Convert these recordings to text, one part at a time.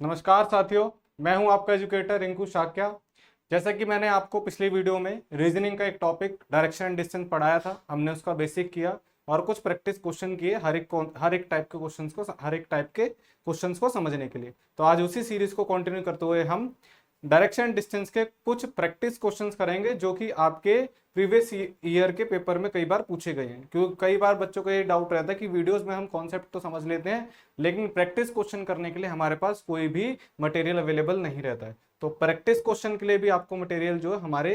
नमस्कार साथियों, मैं हूं आपका एजुकेटर रिंकू शाक्या। जैसा कि मैंने आपको पिछली वीडियो में रीजनिंग का एक टॉपिक डायरेक्शन एंड डिस्टेंस पढ़ाया था, हमने उसका बेसिक किया और कुछ प्रैक्टिस क्वेश्चन किए हर एक टाइप के क्वेश्चंस को समझने के लिए। तो आज उसी सीरीज को कंटिन्यू करते हुए हम डायरेक्शन एंड डिस्टेंस के कुछ प्रैक्टिस क्वेश्चंस करेंगे जो कि आपके प्रीवियस ईयर के पेपर में कई बार पूछे गए हैं। क्योंकि कई बार बच्चों को ये डाउट रहता है कि वीडियोस में हम कॉन्सेप्ट तो समझ लेते हैं, लेकिन प्रैक्टिस क्वेश्चन करने के लिए हमारे पास कोई भी मटेरियल अवेलेबल नहीं रहता है। तो प्रैक्टिस क्वेश्चन के लिए भी आपको मटेरियल जो है हमारी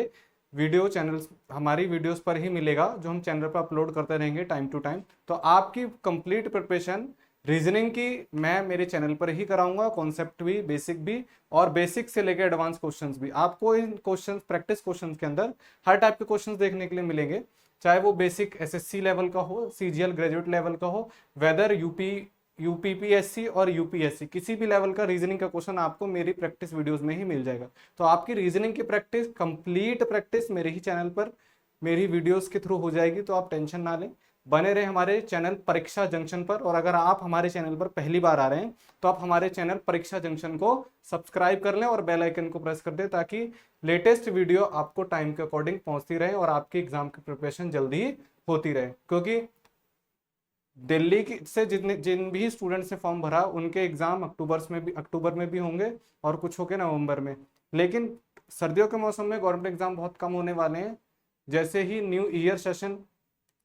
वीडियोस पर ही मिलेगा, जो हम चैनल पर अपलोड करते रहेंगे टाइम टू टाइम। तो आपकी कंप्लीट प्रिपरेशन रीजनिंग की मैं मेरे चैनल पर ही कराऊंगा, कॉन्सेप्ट भी, बेसिक भी, और बेसिक से लेकर एडवांस क्वेश्चंस भी। आपको इन क्वेश्चंस, प्रैक्टिस क्वेश्चंस के अंदर हर टाइप के क्वेश्चंस देखने के लिए मिलेंगे, चाहे वो बेसिक एसएससी लेवल का हो, सीजीएल ग्रेजुएट लेवल का हो, वेदर यूपीपीएससी और यूपीएससी, किसी भी लेवल का रीजनिंग का क्वेश्चन आपको मेरी प्रैक्टिस वीडियोस में ही मिल जाएगा। तो आपकी रीजनिंग की प्रैक्टिस, कंप्लीट प्रैक्टिस मेरे ही चैनल पर, मेरी वीडियोस के थ्रू हो जाएगी। तो आप टेंशन ना लें, बने रहे हमारे चैनल परीक्षा जंक्शन पर। और अगर आप हमारे चैनल पर पहली बार आ रहे हैं तो आप हमारे चैनल परीक्षा जंक्शन को सब्सक्राइब कर लें और बेल आइकन को प्रेस कर दें, ताकि लेटेस्ट वीडियो आपको टाइम के अकॉर्डिंग पहुंचती रहे और आपकी एग्जाम की प्रिपरेशन जल्दी होती रहे। क्योंकि दिल्ली की से जिन भी स्टूडेंट्स ने फॉर्म भरा उनके एग्जाम अक्टूबर में भी होंगे और कुछ होंगे नवंबर में। लेकिन सर्दियों के मौसम में गवर्नमेंट एग्जाम बहुत कम होने वाले हैं। जैसे ही न्यू ईयर सेशन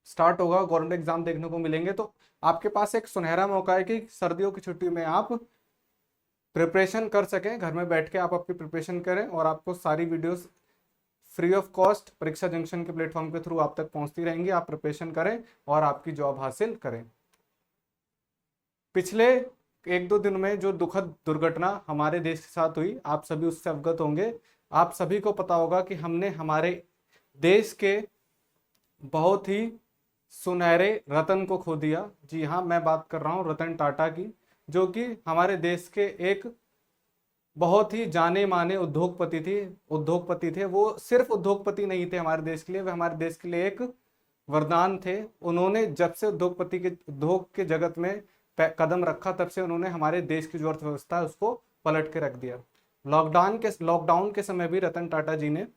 स्टार्ट होगा, गवर्नमेंट एग्जाम देखने को मिलेंगे। तो आपके पास एक सुनहरा मौका है कि सर्दियों की छुट्टी में आप प्रिपरेशन कर सकें, घर में बैठ के आप अपनी प्रिपरेशन करें और आपको सारी वीडियोस फ्री ऑफ कॉस्ट परीक्षा जंक्शन के प्लेटफॉर्म के थ्रू आप तक पहुंचती रहेंगी। आप प्रिपरेशन करें और आपकी जॉब हासिल करें। पिछले एक दो दिन में जो दुखद दुर्घटना हमारे देश के साथ हुई, आप सभी उससे अवगत होंगे। आप सभी को पता होगा कि हमने हमारे देश के बहुत ही सुनहरे रतन को खो दिया। जी हाँ, मैं बात कर रहा हूँ रतन टाटा की, जो कि हमारे देश के एक बहुत ही जाने माने उद्योगपति थे। वो सिर्फ उद्योगपति नहीं थे हमारे देश के लिए, वे हमारे देश के लिए एक वरदान थे। उन्होंने जब से उद्योग के जगत में कदम रखा, तब से उन्होंने हमारे देश की जो अर्थव्यवस्था है उसको पलट के रख दिया। लॉकडाउन के समय भी रतन टाटा जी ने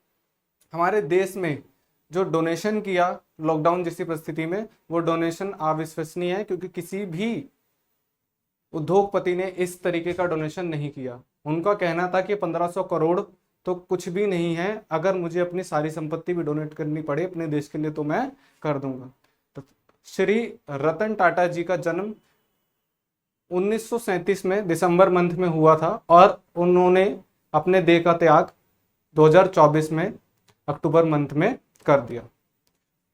हमारे देश में जो डोनेशन किया लॉकडाउन जैसी परिस्थिति में, वो डोनेशन अविश्वसनीय है, क्योंकि किसी भी उद्योगपति ने इस तरीके का डोनेशन नहीं किया। उनका कहना था कि 1500 करोड़ तो कुछ भी नहीं है, अगर मुझे अपनी सारी संपत्ति भी डोनेट करनी पड़े अपने देश के लिए तो मैं कर दूंगा। तो श्री रतन टाटा जी का जन्म 1937 में दिसंबर मंथ में हुआ था और उन्होंने अपने देह का त्याग 2024 में अक्टूबर मंथ में कर दिया।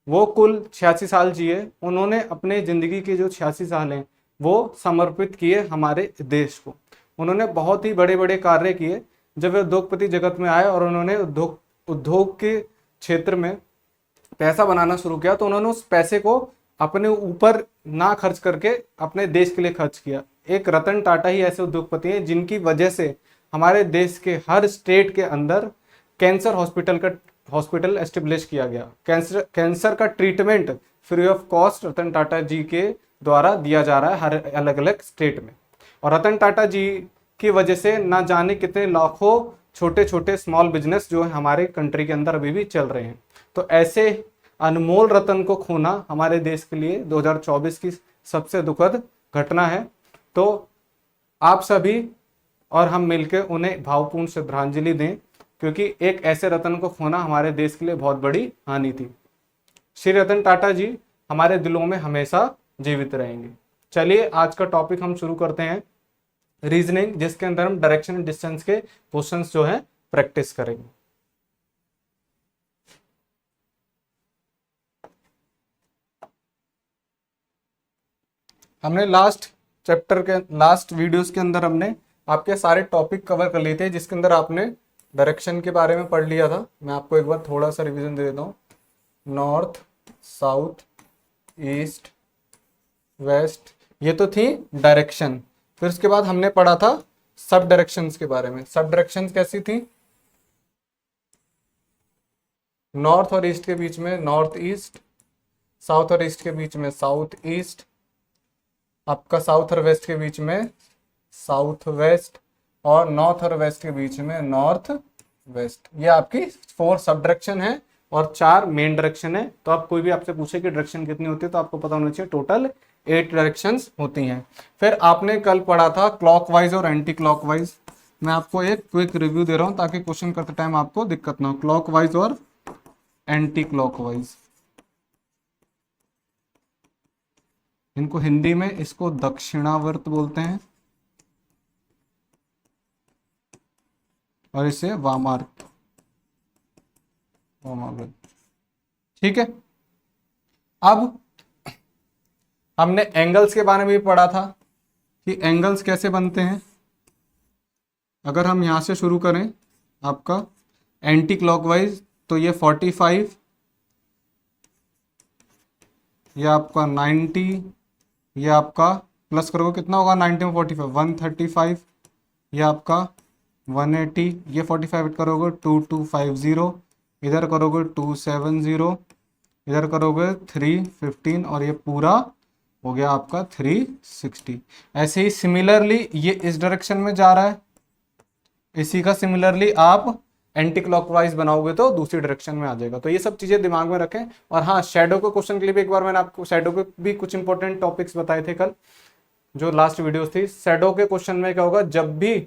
वो कुल 86 साल जिए। उन्होंने अपने जिंदगी के जो 86 साल हैं वो समर्पित किए हमारे देश को। उन्होंने बहुत ही बड़े बड़े कार्य किए। जब वे उद्योगपति जगत में आए और उन्होंने उद्योग के क्षेत्र में पैसा बनाना शुरू किया, तो उन्होंने उस पैसे को अपने ऊपर ना खर्च करके अपने देश के लिए खर्च किया। एक रतन टाटा ही ऐसे उद्योगपति हैं जिनकी वजह से हमारे देश के हर स्टेट के अंदर कैंसर हॉस्पिटल एस्टेब्लिश किया गया। कैंसर का treatment free of cost Ratan Tata जी के द्वारा दिया जा रहा है हर अलग अलग स्टेट में। और रतन टाटा जी की वजह से ना जाने कितने लाखों छोटे छोटे स्मॉल बिजनेस जो है हमारे कंट्री के अंदर अभी भी चल रहे हैं। तो ऐसे अनमोल रतन को खोना हमारे देश के लिए 2024 की सबसे दुखद घटना है। तो आप सभी और हम मिलकर उन्हें भावपूर्ण श्रद्धांजलि दें, क्योंकि एक ऐसे रतन को खोना हमारे देश के लिए बहुत बड़ी हानि थी। श्री रतन टाटा जी हमारे दिलों में हमेशा जीवित रहेंगे। चलिए आज का टॉपिक हम शुरू करते हैं, रीजनिंग, जिसके अंदर हम डायरेक्शन एंड डिस्टेंस के क्वेश्चंस जो है प्रैक्टिस करेंगे। हमने लास्ट वीडियोस के अंदर हमने आपके सारे टॉपिक कवर कर लिए थे, जिसके अंदर आपने डायरेक्शन के बारे में पढ़ लिया था। मैं आपको एक बार थोड़ा सा रिवीजन दे देता हूँ। नॉर्थ, साउथ, ईस्ट, वेस्ट, ये तो थी डायरेक्शन। फिर उसके बाद हमने पढ़ा था सब डायरेक्शंस के बारे में। सब डायरेक्शंस कैसी थी? नॉर्थ और ईस्ट के बीच में नॉर्थ ईस्ट, साउथ और ईस्ट के बीच में साउथ ईस्ट, आपका साउथ और वेस्ट के बीच में साउथ वेस्ट, और नॉर्थ और वेस्ट के बीच में नॉर्थ वेस्ट। ये आपकी 4 सब डायरेक्शन है और 4 मेन डायरेक्शन है। तो आप कोई भी आपसे पूछे कि डायरेक्शन कितनी होती है तो आपको पता होना चाहिए टोटल 8 डायरेक्शंस होती हैं। फिर आपने कल पढ़ा था क्लॉकवाइज और एंटी क्लॉकवाइज। मैं आपको एक क्विक रिव्यू दे रहा हूं ताकि क्वेश्चन करते टाइम आपको दिक्कत ना हो। क्लॉकवाइज और एंटी क्लॉकवाइज, इनको हिंदी में इसको दक्षिणावर्त बोलते हैं और इसे वामार्त, वामावर्त। ठीक है, अब हमने एंगल्स के बारे में भी पढ़ा था कि एंगल्स कैसे बनते हैं। अगर हम यहां से शुरू करें आपका एंटी क्लॉकवाइज तो ये 45, ये आपका 90, ये आपका प्लस करोगे कितना होगा 90 में 45 135, ये आपका 180, ये 45 करोगे 2250, इधर करोगे 270, इधर करोगे 315 और ये पूरा हो गया आपका 360। ऐसे ही सिमिलरली ये इस डायरेक्शन में जा रहा है, इसी का सिमिलरली आप एंटी क्लॉकवाइज बनाओगे तो दूसरी डायरेक्शन में आ जाएगा। तो ये सब चीजें दिमाग में रखें। और हाँ, शैडो के क्वेश्चन के लिए भी एक बार मैंने आपको शैडो के भी कुछ इंपॉर्टेंट टॉपिक्स बताए थे कल, जो लास्ट वीडियोस थी। शैडो के क्वेश्चन में क्या होगा, जब भी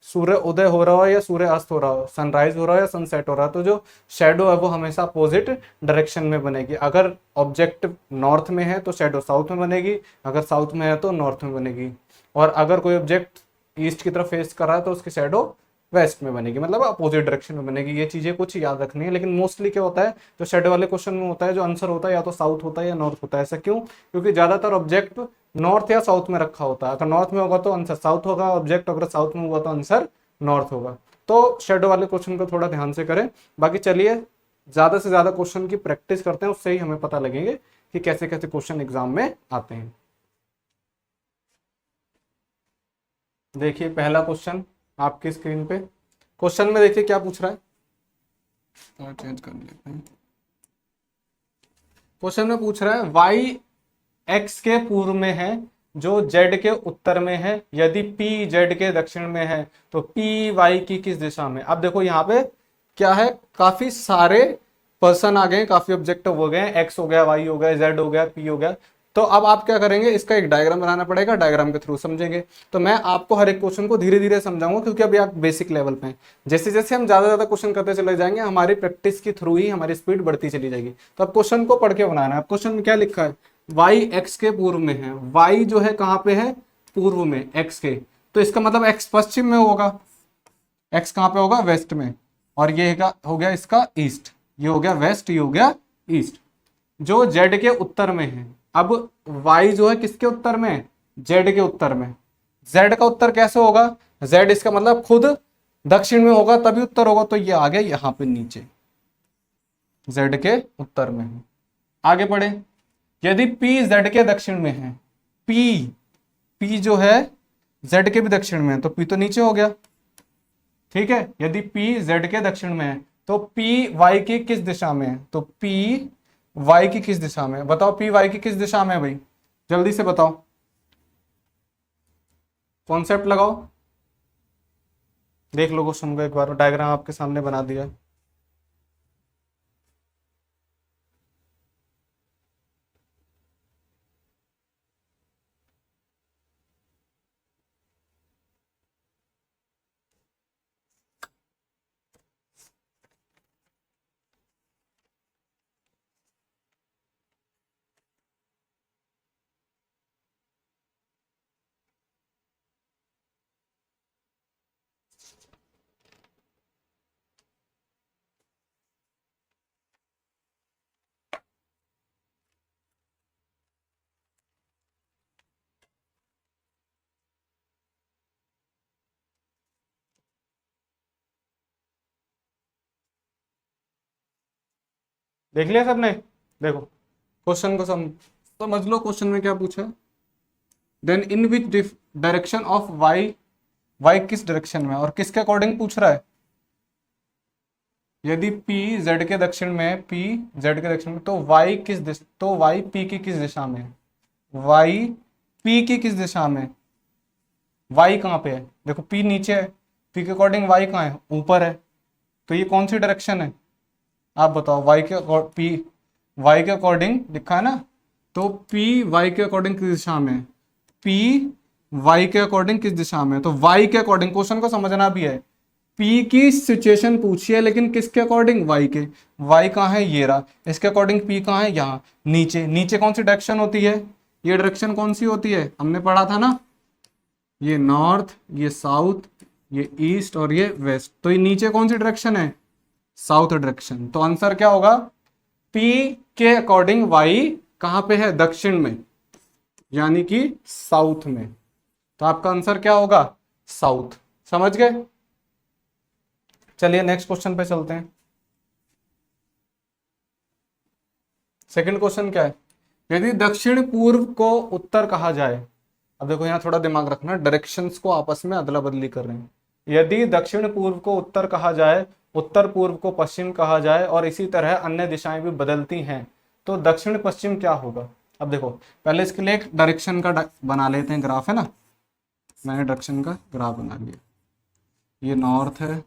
सूर्य उदय हो रहा हो या सूर्य अस्त हो रहा हो, सनराइज हो रहा हो या सनसेट हो रहा हो, तो जो शैडो है वो हमेशा अपोजिट डायरेक्शन में बनेगी। अगर ऑब्जेक्ट नॉर्थ में है तो शैडो साउथ में बनेगी, अगर साउथ में है तो नॉर्थ में बनेगी, और अगर कोई ऑब्जेक्ट ईस्ट की तरफ फेस कर रहा है तो उसकी शैडो वेस्ट में बनेगी, मतलब अपोजिट डायरेक्शन में बनेगी। ये चीजें कुछ याद रखनी है। लेकिन मोस्टली क्या होता है, जो शैडो वाले क्वेश्चन में होता है, जो आंसर होता है या तो साउथ होता है या नॉर्थ होता है। ऐसा क्यों? क्योंकि ज्यादातर ऑब्जेक्ट नॉर्थ या साउथ में रखा होता है। अगर नॉर्थ में होगा तो आंसर साउथ होगा, ऑब्जेक्ट अगर साउथ में हुआ तो आंसर नॉर्थ होगा। तो शैडो वाले क्वेश्चन को थोड़ा ध्यान से करें। बाकी चलिए ज्यादा से ज्यादा क्वेश्चन की प्रैक्टिस करते हैं, उससे ही हमें पता लगेंगे कि कैसे कैसे क्वेश्चन एग्जाम में आते हैं। देखिए पहला क्वेश्चन आपकी स्क्रीन पे। क्वेश्चन में देखिए क्या पूछ रहा है, तो चेंज कर लेते हैं। क्वेश्चन में पूछ रहा है y x के पूर्व में है जो z के उत्तर में है, यदि p z के दक्षिण में है तो p y की किस दिशा में। अब देखो यहाँ पे क्या है, काफी सारे पर्सन आ गए, काफी ऑब्जेक्टिव हो गए, x हो गया, y हो गया, z हो गया, p हो गया। तो अब आप क्या करेंगे, इसका एक डायग्राम बनाना पड़ेगा, डायग्राम के थ्रू समझेंगे। तो मैं आपको हर एक क्वेश्चन को धीरे धीरे समझाऊंगा क्योंकि अभी आप बेसिक लेवल पे हैं। जैसे जैसे हम ज्यादा ज्यादा क्वेश्चन करते चले जाएंगे, हमारी प्रैक्टिस के थ्रू ही हमारी स्पीड बढ़ती चली जाएगी। तो अब क्वेश्चन को पढ़ के बनाना है। क्वेश्चन में क्या लिखा है, y x के पूर्व में है। y जो है कहाँ पे है, पूर्व में, x के। तो इसका मतलब x पश्चिम में होगा, x कहाँ पे होगा, वेस्ट में, और ये हो गया इसका ईस्ट, ये हो गया वेस्ट, ये हो गया ईस्ट। जो z के उत्तर में है, अब y जो है किसके उत्तर में, z के उत्तर में। z का उत्तर कैसे होगा, z इसका मतलब खुद दक्षिण में होगा तभी उत्तर होगा, तो ये आ गया यहां पे नीचे, z के उत्तर में है। आगे बढ़े, यदि p z के दक्षिण में है, p जो है z के भी दक्षिण में है, तो p तो नीचे हो गया। ठीक है, यदि p z के दक्षिण में है तो p y की किस दिशा में है, तो p y की किस दिशा में, बताओ p y की किस दिशा में है भाई, जल्दी से बताओ, कॉन्सेप्ट लगाओ। देख लो क्वेश्चन को एक बार, डायग्राम आपके सामने बना दिया है। देख लिया सबने, देखो क्वेश्चन को समझ लो। क्वेश्चन में क्या पूछा, then in which direction of Y, Y किस डायरेक्शन में और किसके अकॉर्डिंग पूछ रहा है। यदि p z के दक्षिण में है, p z के दक्षिण में, तो y किस दिशा, तो y p की किस दिशा में है, y p की किस दिशा में, y कहाँ पे है, देखो P नीचे है, P के अकॉर्डिंग Y कहाँ है, ऊपर है, तो ये कौन सी डायरेक्शन है, आप बताओ। Y के अकॉर्डिंग लिखा है ना, तो P Y के अकॉर्डिंग किस दिशा में है, P Y के अकॉर्डिंग किस दिशा में है, तो Y के अकॉर्डिंग, क्वेश्चन को समझना भी है। P की सिचुएशन पूछी है लेकिन किसके अकॉर्डिंग, Y के। Y कहाँ है, ये रहा, इसके अकॉर्डिंग P कहाँ है, यहाँ नीचे। नीचे कौन सी डायरेक्शन होती है, ये डायरेक्शन कौन सी होती है, हमने पढ़ा था ना, ये नॉर्थ, ये साउथ, ये ईस्ट और ये वेस्ट। तो ये नीचे कौन सी डायरेक्शन है, साउथ डायरेक्शन। तो आंसर क्या होगा, P के अकॉर्डिंग Y कहां पे है, दक्षिण में, यानी कि साउथ में। तो आपका आंसर क्या होगा, साउथ। समझ गए। चलिए नेक्स्ट क्वेश्चन पे चलते हैं। सेकंड क्वेश्चन क्या है, यदि दक्षिण पूर्व को उत्तर कहा जाए। अब देखो यहां थोड़ा दिमाग रखना, डायरेक्शंस को आपस में अदला बदली कर रहे हैं। यदि दक्षिण पूर्व को उत्तर कहा जाए, उत्तर पूर्व को पश्चिम कहा जाए और इसी तरह अन्य दिशाएं भी बदलती हैं, तो दक्षिण पश्चिम क्या होगा। अब देखो पहले इसके लिए एक डायरेक्शन का बना लेते हैं, ग्राफ है ना, मैंने डायरेक्शन का ग्राफ बना लिया। ये नॉर्थ है,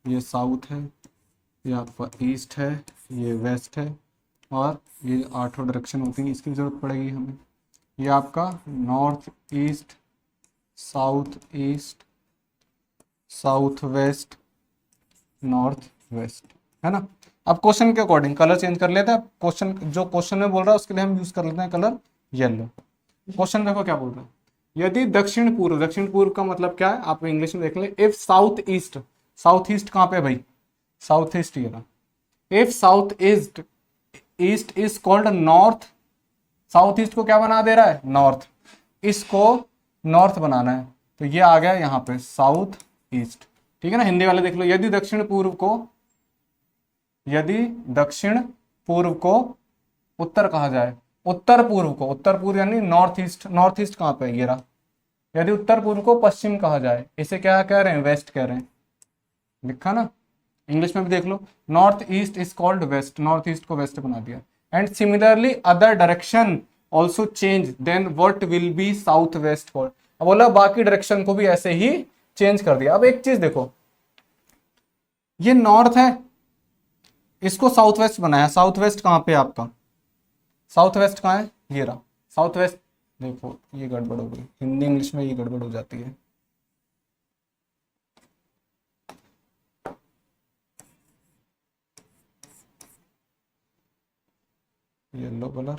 ये साउथ है, ये आपका ईस्ट है, ये वेस्ट है, और ये 8 डायरेक्शन होती है, इसकी जरूरत पड़ेगी हमें। ये आपका north east, south east, south west, north west, है ना। अब क्वेश्चन के अकॉर्डिंग कलर चेंज कर लेते हैं। क्वेश्चन जो क्वेश्चन में बोल रहा है उसके लिए हम यूज कर लेते हैं कलर येलो। क्वेश्चन देखो क्या बोल रहा है, यदि दक्षिण पूर्व, दक्षिण पूर्व का मतलब क्या है आप इंग्लिश में देख लें, if south east, south east कहाँ पे भाई, साउथ ईस्ट ये रहा, if south east, east is called north, south east को क्या बना दे रहा है, नॉर्थ, इसको नॉर्थ बनाना है, तो ये आ गया यहाँ पे साउथ ईस्ट। ठीक है ना, हिंदी वाले देख लो, यदि दक्षिण पूर्व को, यदि दक्षिण पूर्व को उत्तर कहा जाए, उत्तर पूर्व को, उत्तर पूर्व यानी नॉर्थ ईस्ट, नॉर्थ ईस्ट कहाँ पे है, ये रहा। यदि उत्तर पूर्व को पश्चिम कहा जाए, इसे क्या कह रहे हैं, वेस्ट कह रहे हैं, लिखा ना, इंग्लिश में भी देख लो, north east is called west, north east को वेस्ट बना दिया। And similarly other direction also change, then what will be south west called. अब बोला बाकी डायरेक्शन को भी ऐसे ही चेंज कर दिया। अब एक चीज देखो, ये नॉर्थ है, इसको साउथ वेस्ट बनाया, साउथ वेस्ट कहां पे आपका, साउथ वेस्ट कहां है, ये रहा साउथ वेस्ट। देखो ये गड़बड़ हो गई, हिंदी इंग्लिश में ये गड़बड़ हो जाती है। Yellow colour,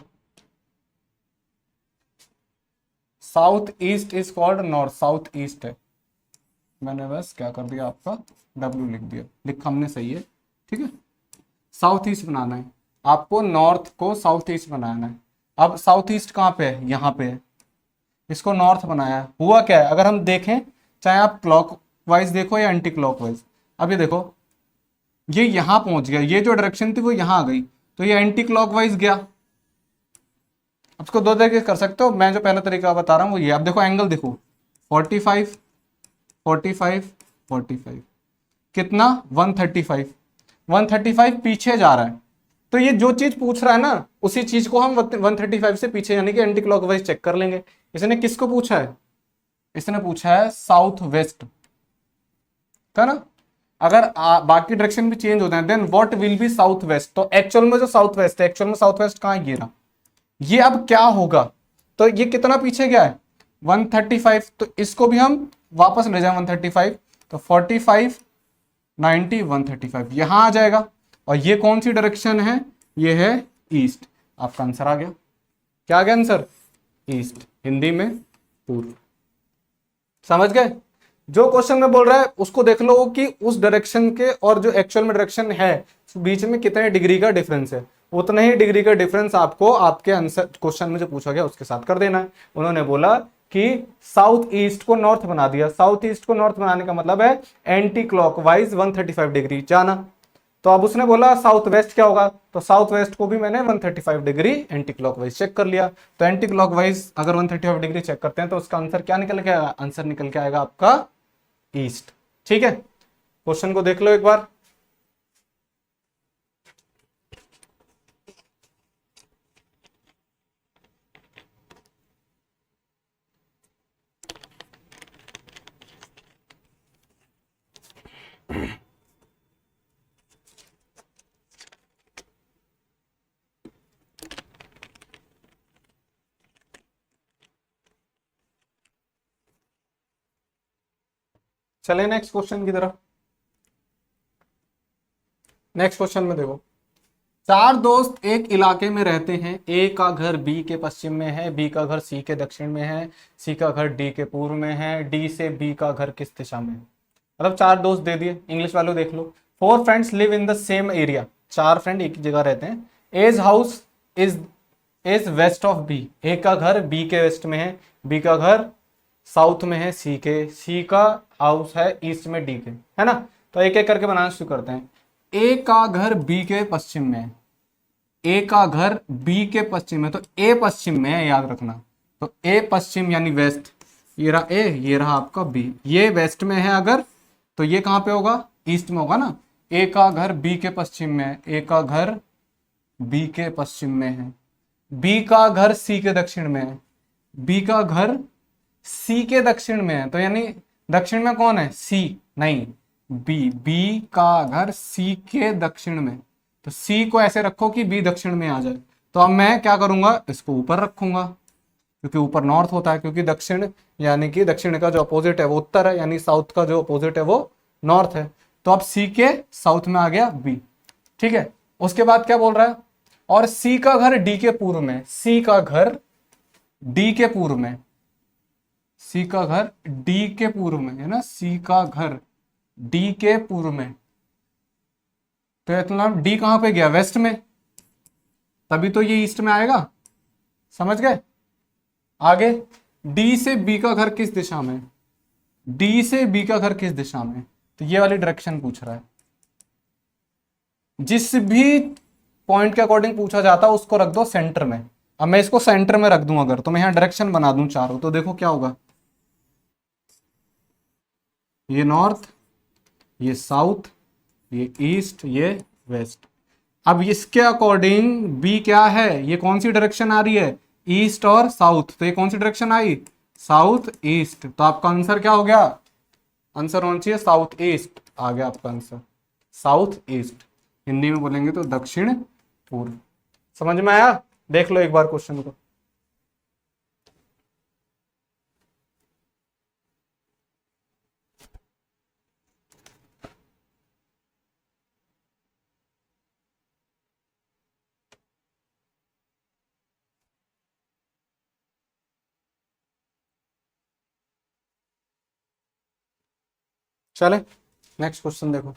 south east is called north, south east है, मैंने बस क्या कर दिया आपका W लिख दिया, लिखा हमने सही है, ठीक है। साउथ ईस्ट बनाना है आपको, नॉर्थ को साउथ ईस्ट बनाना है। अब साउथ ईस्ट कहाँ पे है, यहाँ पे है, इसको नॉर्थ बनाया है। हुआ क्या है, अगर हम देखें, चाहे आप क्लॉक वाइज देखो या एंटी क्लॉक वाइज, अब ये देखो ये यहां पहुंच गया, ये जो डायरेक्शन थी वो यहां आ गई, तो ये एंटी क्लॉक वाइज गया। अब इसको दो तरीके कर सकते हो, मैं जो पहला तरीका बता रहा हूँ वो ये। अब देखो एंगल देखो, 45 45 45, कितना 135, 135 पीछे जा रहा है। तो ये जो चीज पूछ रहा है ना, उसी चीज को हम 135 से पीछे यानी कि एंटी क्लॉकवाइज चेक कर लेंगे। इसने किसको पूछा है, इसने पूछा है साउथ वेस्ट था ना। अगर बाकी डायरेक्शन भी चेंज होते हैं, then what will be south west. तो एक्चुअल में जो साउथ वेस्ट है, एक्चुअल में साउथ वेस्ट कहां गिरा, ये अब क्या होगा, तो ये कितना पीछे गया है 135, तो इसको भी हम वापस ले जाए 135, तो 45 90 135 यहां आ जाएगा। और ये कौन सी डायरेक्शन है, ये है ईस्ट। आपका आंसर आ गया, क्या आ गया आंसर, ईस्ट, हिंदी में पूर्व। समझ गए। जो क्वेश्चन में बोल रहा है उसको देख लो कि उस डायरेक्शन के और जो एक्चुअल में डायरेक्शन है बीच में कितने डिग्री का डिफरेंस है, उतना ही डिग्री का डिफरेंस आपको आपके आंसर क्वेश्चन में जो पूछा गया उसके साथ कर देना है। उन्होंने बोला कि साउथ ईस्ट को नॉर्थ बना दिया, साउथ ईस्ट को नॉर्थ बनाने का मतलब है एंटी क्लॉकवाइज 135 डिग्री जाना। तो अब उसने बोला साउथ वेस्ट क्या होगा, तो साउथ वेस्ट को भी मैंने 135 डिग्री एंटी क्लॉकवाइज चेक कर लिया। तो एंटी क्लॉकवाइज अगर 135 डिग्री चेक करते हैं तो उसका आंसर क्या निकल के आएगा, आंसर निकल के आएगा आपका ईस्ट। ठीक है, क्वेश्चन को देख लो एक बार। चले नेक्स्ट क्वेश्चन की तरफ। नेक्स्ट क्वेश्चन में देखो, चार दोस्त एक इलाके में रहते हैं। ए का घर बी के पश्चिम में है, बी का घर सी के दक्षिण में है, सी का घर डी के पूर्व में है, डी से बी का घर किस दिशा में है। मतलब चार दोस्त दे दिए, इंग्लिश वालों देख लो। Four friends live in the same area, चार फ्रेंड एक ही जगह रहते हैं। A's house is west of B, A का घर बी के वेस्ट में है, बी का घर साउथ में है सी के, सी का हाउस है ईस्ट में डी के, है ना। तो एक एक करके बनाना शुरू करते हैं। ए का घर बी के पश्चिम में है, ए का घर बी के पश्चिम में, तो ए पश्चिम में है, याद रखना। तो ए पश्चिम यानी वेस्ट, ये रहा ए, ये रहा आपका बी, ये वेस्ट में है अगर, तो ये कहां पे होगा, ईस्ट में होगा ना। ए का घर बी के पश्चिम में है, ए का घर बी के पश्चिम में है, बी का घर सी के दक्षिण में है, बी का घर सी के दक्षिण में है, तो यानी दक्षिण में कौन है, सी नहीं, बी, बी का घर सी के दक्षिण में, तो सी को ऐसे रखो कि बी दक्षिण में आ जाए। तो अब मैं क्या करूंगा, इसको ऊपर रखूंगा, क्योंकि ऊपर नॉर्थ होता है, क्योंकि दक्षिण यानी कि दक्षिण का जो अपोजिट है वो उत्तर है, यानी साउथ का जो अपोजिट है वो नॉर्थ है। तो अब सी के साउथ में आ गया बी, ठीक है। उसके बाद क्या बोल रहा है, और सी का घर डी के पूर्व में, सी का घर डी के पूर्व में, सी का घर डी के पूर्व में है ना, सी का घर डी के पूर्व में, तो मतलब डी कहां पे गया, वेस्ट में, तभी तो ये ईस्ट में आएगा, समझ गए। आगे डी से बी का घर किस दिशा में, डी से बी का घर किस दिशा में, तो ये वाली डायरेक्शन पूछ रहा है। जिस भी पॉइंट के अकॉर्डिंग पूछा जाता है उसको रख दो सेंटर में। अब मैं इसको सेंटर में रख दूं अगर, तो मैं यहां डायरेक्शन बना दूं चारों, तो देखो क्या होगा, ये नॉर्थ, ये साउथ, ये ईस्ट, ये वेस्ट। अब इसके अकॉर्डिंग बी क्या है, ये कौन सी डायरेक्शन आ रही है, ईस्ट और साउथ, तो ये कौन सी डायरेक्शन आई, साउथ ईस्ट। तो आपका आंसर क्या हो गया, आंसर होना चाहिए साउथ ईस्ट, आ गया आपका आंसर साउथ ईस्ट। हिंदी में बोलेंगे तो दक्षिण पूर्व। समझ में आया, देख लो एक बार क्वेश्चन को। चले नेक्स्ट क्वेश्चन देखो,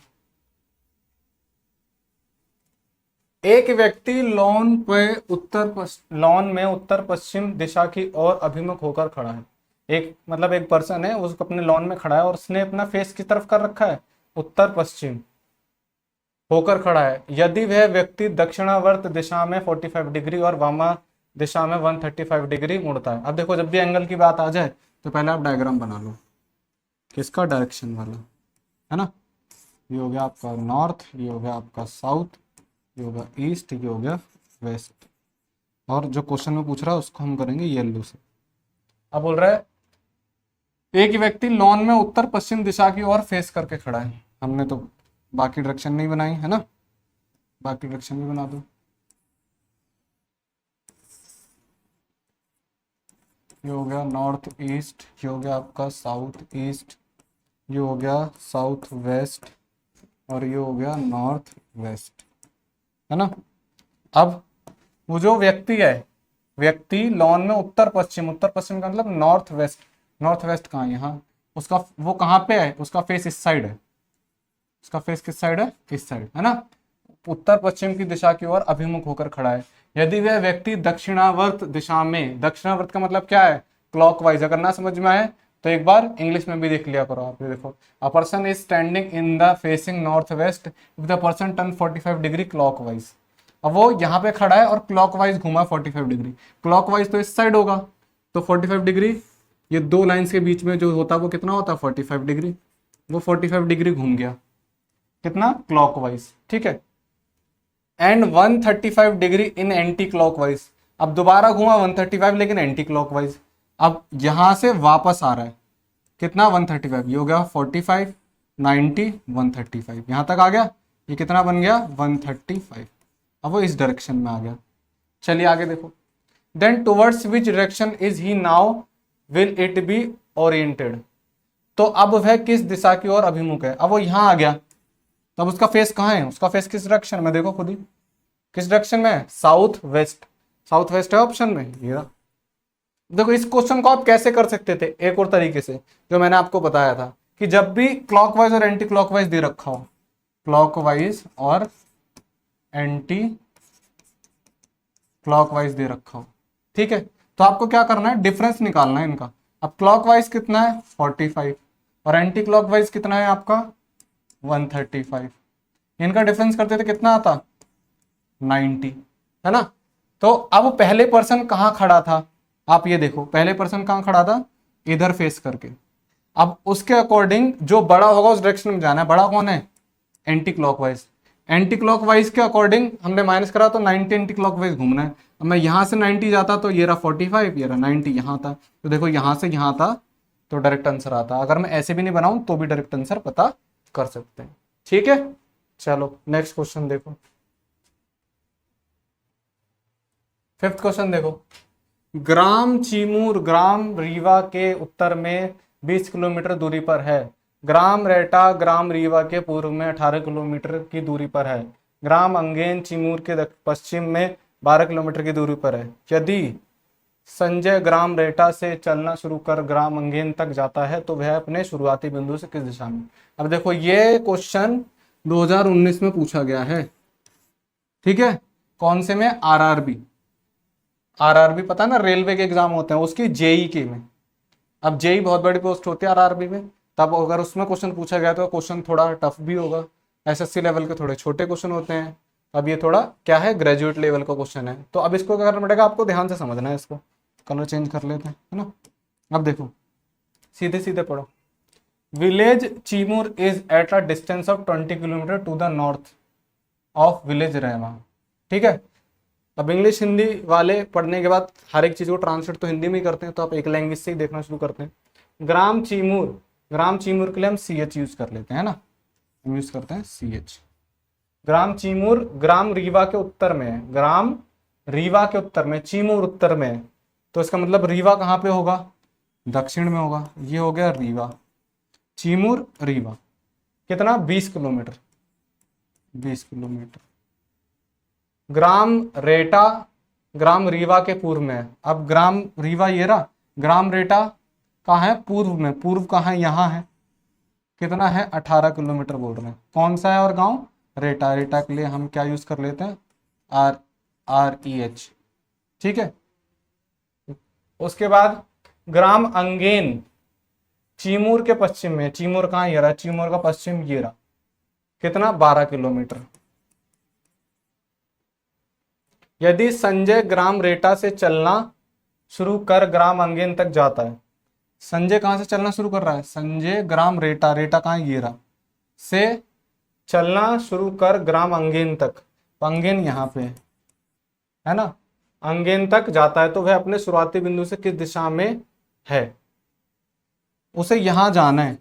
एक व्यक्ति लॉन में उत्तर पश्चिम दिशा की ओर अभिमुख होकर खड़ा है। एक मतलब एक पर्सन है, उसको अपने लॉन में खड़ा है और उसने अपना फेस किस तरफ कर रखा है, उत्तर पश्चिम होकर खड़ा है। यदि वह व्यक्ति दक्षिणावर्त दिशा में 45 डिग्री और वामा दिशा में 135 डिग्री मुड़ता है। अब देखो जब भी एंगल की बात आ जाए तो पहले आप डायग्राम बना लो, किसका, डायरेक्शन वाला, है ना। ये हो गया आपका नॉर्थ, ये हो गया आपका साउथ, ये हो गया ईस्ट, ये हो गया वेस्ट। और जो क्वेश्चन में पूछ रहा है उसको हम करेंगे येलो से। अब बोल रहा है एक व्यक्ति लॉन में उत्तर पश्चिम दिशा की ओर फेस करके खड़ा है। हमने तो बाकी डायरेक्शन नहीं बनाई है ना, बाकी डायरेक्शन भी बना दो। ये हो गया नॉर्थ ईस्ट, ये हो गया आपका साउथ ईस्ट, ये हो गया साउथ वेस्ट, और ये हो गया नॉर्थ वेस्ट, है ना। अब वो जो व्यक्ति है, व्यक्ति लॉन में उत्तर पश्चिम का मतलब नॉर्थ वेस्ट, नॉर्थ वेस्ट कहाँ है, यहाँ, उसका वो कहाँ पे है, उसका फेस इस साइड है, उसका फेस किस साइड है, इस साइड, है ना। उत्तर पश्चिम की दिशा की ओर अभिमुख होकर खड़ा है। यदि वह व्यक्ति दक्षिणावर्त दिशा में, दक्षिणावर्त का मतलब क्या है, क्लॉकवाइज। अगर ना समझ में आए तो एक बार इंग्लिश में भी देख लिया करो आप। ये देखो, a person is standing in the facing north west if the person turn 45 degree clockwise. अब वो यहाँ पे खड़ा है और क्लॉकवाइज घूमा 45 डिग्री, क्लॉकवाइज तो इस साइड होगा, तो 45 डिग्री, ये दो लाइंस के बीच में जो होता है वो कितना होता है, 45 डिग्री। वो 45 डिग्री घूम गया, कितना, क्लॉकवाइज, ठीक है। And 135 degree in anti clockwise. अब दोबारा घुमा 135 लेकिन एंटी क्लॉकवाइज। अब यहां से वापस आ रहा है, कितना, 135, ये हो गया 45, 90, 135, यहाँ तक आ गया। ये कितना बन गया? 135। अब वो इस डायरेक्शन में आ गया। चलिए आगे देखो। Then towards which direction is he now will it be oriented. तो अब वह किस दिशा की ओर अभिमुख है? अब वो यहाँ आ गया, तो अब उसका फेस कहाँ है? उसका फेस किस डायरेक्शन में? देखो खुद ही किस डायरेक्शन में है? South west. साउथ वेस्ट है ऑप्शन में, ये रहा। देखो इस क्वेश्चन को आप कैसे कर सकते थे एक और तरीके से, जो मैंने आपको बताया था कि जब भी क्लॉकवाइज और एंटी क्लॉकवाइज दे रखा हो, क्लॉकवाइज और एंटी क्लॉकवाइज दे रखा हो, ठीक है, तो आपको क्या करना है? डिफरेंस निकालना है इनका। अब क्लॉकवाइज कितना है? 45, और एंटी क्लॉकवाइज कितना है आपका? 135। इनका डिफरेंस करते थे कितना आता? 90, है ना। तो अब पहले पर्सन कहाँ खड़ा था? आप ये देखो, पहले पर्सन कहाँ खड़ा था? इधर फेस करके। अब उसके अकॉर्डिंग जो बड़ा होगा उस डायरेक्शन में जाना है। बड़ा कौन है? Anti clockwise. एंटी क्लॉकवाइज के अकॉर्डिंग हमने माइनस करा तो 90 एंटी क्लॉकवाइज घूमना है। अब मैं यहां से 90 जाता तो ये रहा 45, ये रहा 90, यहां था। तो देखो यहां से यहां था तो डायरेक्ट आंसर आता। अगर मैं ऐसे भी नहीं बनाऊं तो भी डायरेक्ट आंसर पता कर सकते हैं। ठीक है, चलो नेक्स्ट क्वेश्चन देखो। फिफ्थ क्वेश्चन देखो। ग्राम चीमूर ग्राम रीवा के उत्तर में 20 किलोमीटर दूरी पर है। ग्राम रेटा ग्राम रीवा के पूर्व में 18 किलोमीटर की दूरी पर है। ग्राम अंगेन चीमूर के पश्चिम में 12 किलोमीटर की दूरी पर है। यदि संजय ग्राम रेटा से चलना शुरू कर ग्राम अंगेन तक जाता है तो वह अपने शुरुआती बिंदु से किस दिशा में? अब देखो ये क्वेश्चन 2019 में पूछा गया है, ठीक है। कौन से में? आरआरबी। आरआरबी पता है ना, रेलवे के एग्जाम होते हैं, उसकी जेई के में। अब जेई बहुत बड़ी पोस्ट होती है आरआरबी में, तब अगर उसमें क्वेश्चन पूछा गया तो क्वेश्चन थोड़ा टफ भी होगा। एसएससी लेवल के थोड़े छोटे क्वेश्चन होते हैं। अब ये थोड़ा क्या है, ग्रेजुएट लेवल का क्वेश्चन है। तो अब इसको क्या करना पड़ेगा? आपको ध्यान से समझना है इसको। कलर चेंज कर लेते हैं, है ना। अब देखो सीधे सीधे पढ़ो। Village Chimur is at a distance of 20 kilometre to the north of village Rewa, ठीक है। अब इंग्लिश हिंदी वाले पढ़ने के बाद हर एक चीज को ट्रांसलेट तो हिंदी में ही करते हैं, तो आप एक लैंग्वेज से ही देखना शुरू करते हैं। ग्राम चीमूर, ग्राम चीमूर के लिए हम सी एच यूज कर लेते हैं ना, हम यूज करते हैं सी एच। ग्राम चीमूर ग्राम रीवा के उत्तर में है। ग्राम रीवा के उत्तर में, चीमूर उत्तर में है, तो इसका मतलब रीवा कहाँ पे होगा? दक्षिण में होगा। ये हो गया रीवा, चीमूर रीवा। कितना? 20 किलोमीटर, 20 किलोमीटर। ग्राम रेटा ग्राम रीवा के पूर्व में है। अब ग्राम रीवा ये रहा, ग्राम रेटा कहाँ है? पूर्व में। पूर्व कहाँ है? यहाँ है। कितना है? 18 किलोमीटर बोल रहे हैं। कौन सा है? और गांव रेटा। रेटा के लिए हम क्या यूज कर लेते हैं? आर, आर ई एच, ठीक है। उसके बाद ग्राम अंगेन चीमूर के पश्चिम में। चीमूर कहाँ? ये रहा, चीमूर का पश्चिम ये रहा। कितना? 12 किलोमीटर। यदि संजय ग्राम रेटा से चलना शुरू कर ग्राम अंगेन तक जाता है। संजय कहां से चलना शुरू कर रहा है? संजय ग्राम रेटा, रेटा कहां? ये रहा, से चलना शुरू कर ग्राम अंगेन तक। अंगेन यहाँ पे है ना, अंगेन तक जाता है तो वह अपने शुरुआती बिंदु से किस दिशा में है? उसे यहां जाना है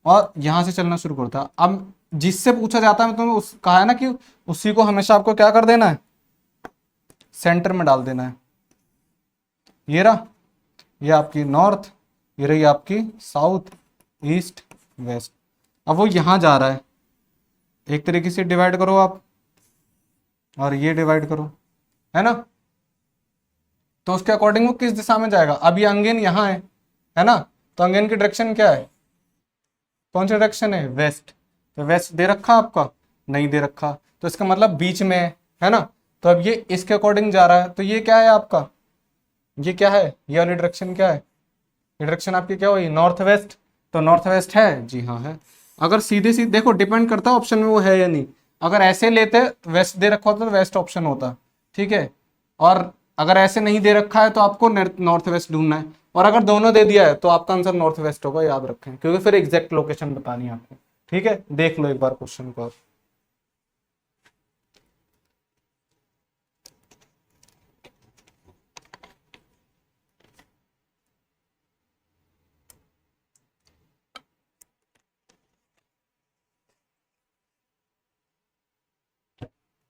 और यहां से चलना शुरू करता है। अब जिससे पूछा जाता है, तुम्हें उस कहा है ना कि उसी को हमेशा आपको क्या कर देना है? सेंटर में डाल देना है। ये रहा, ये आपकी नॉर्थ, ये रही आपकी साउथ, ईस्ट, वेस्ट। अब वो यहां जा रहा है, एक तरीके से डिवाइड करो आप, और ये डिवाइड करो, है ना। तो उसके अकॉर्डिंग वो किस दिशा में जाएगा? अब ये अंगेन यहाँ है ना, तो अंगेन की डायरेक्शन क्या है? कौन सी डायरेक्शन है? वेस्ट। तो वेस्ट दे रखा आपका? नहीं दे रखा, तो इसका मतलब बीच में है ना। तो अब ये इसके अकॉर्डिंग जा रहा है, तो ये क्या है आपका? ये क्या है? ये वाली डायरेक्शन क्या है? ये डायरेक्शन आपकी क्या हुई? North west. तो नॉर्थ वेस्ट है? जी हाँ है। अगर सीधे सीधे देखो, डिपेंड करता है ऑप्शन में वो है या नहीं। अगर ऐसे लेते वेस्ट दे रखा होता तो वेस्ट ऑप्शन होता, ठीक है। और अगर ऐसे नहीं दे रखा है तो आपको नॉर्थ वेस्ट ढूंढना है, और अगर दोनों दे दिया है तो आपका आंसर नॉर्थ वेस्ट होगा, याद रखें, क्योंकि फिर एग्जैक्ट लोकेशन बतानी है आपको। ठीक है, देख लो एक बार क्वेश्चन को।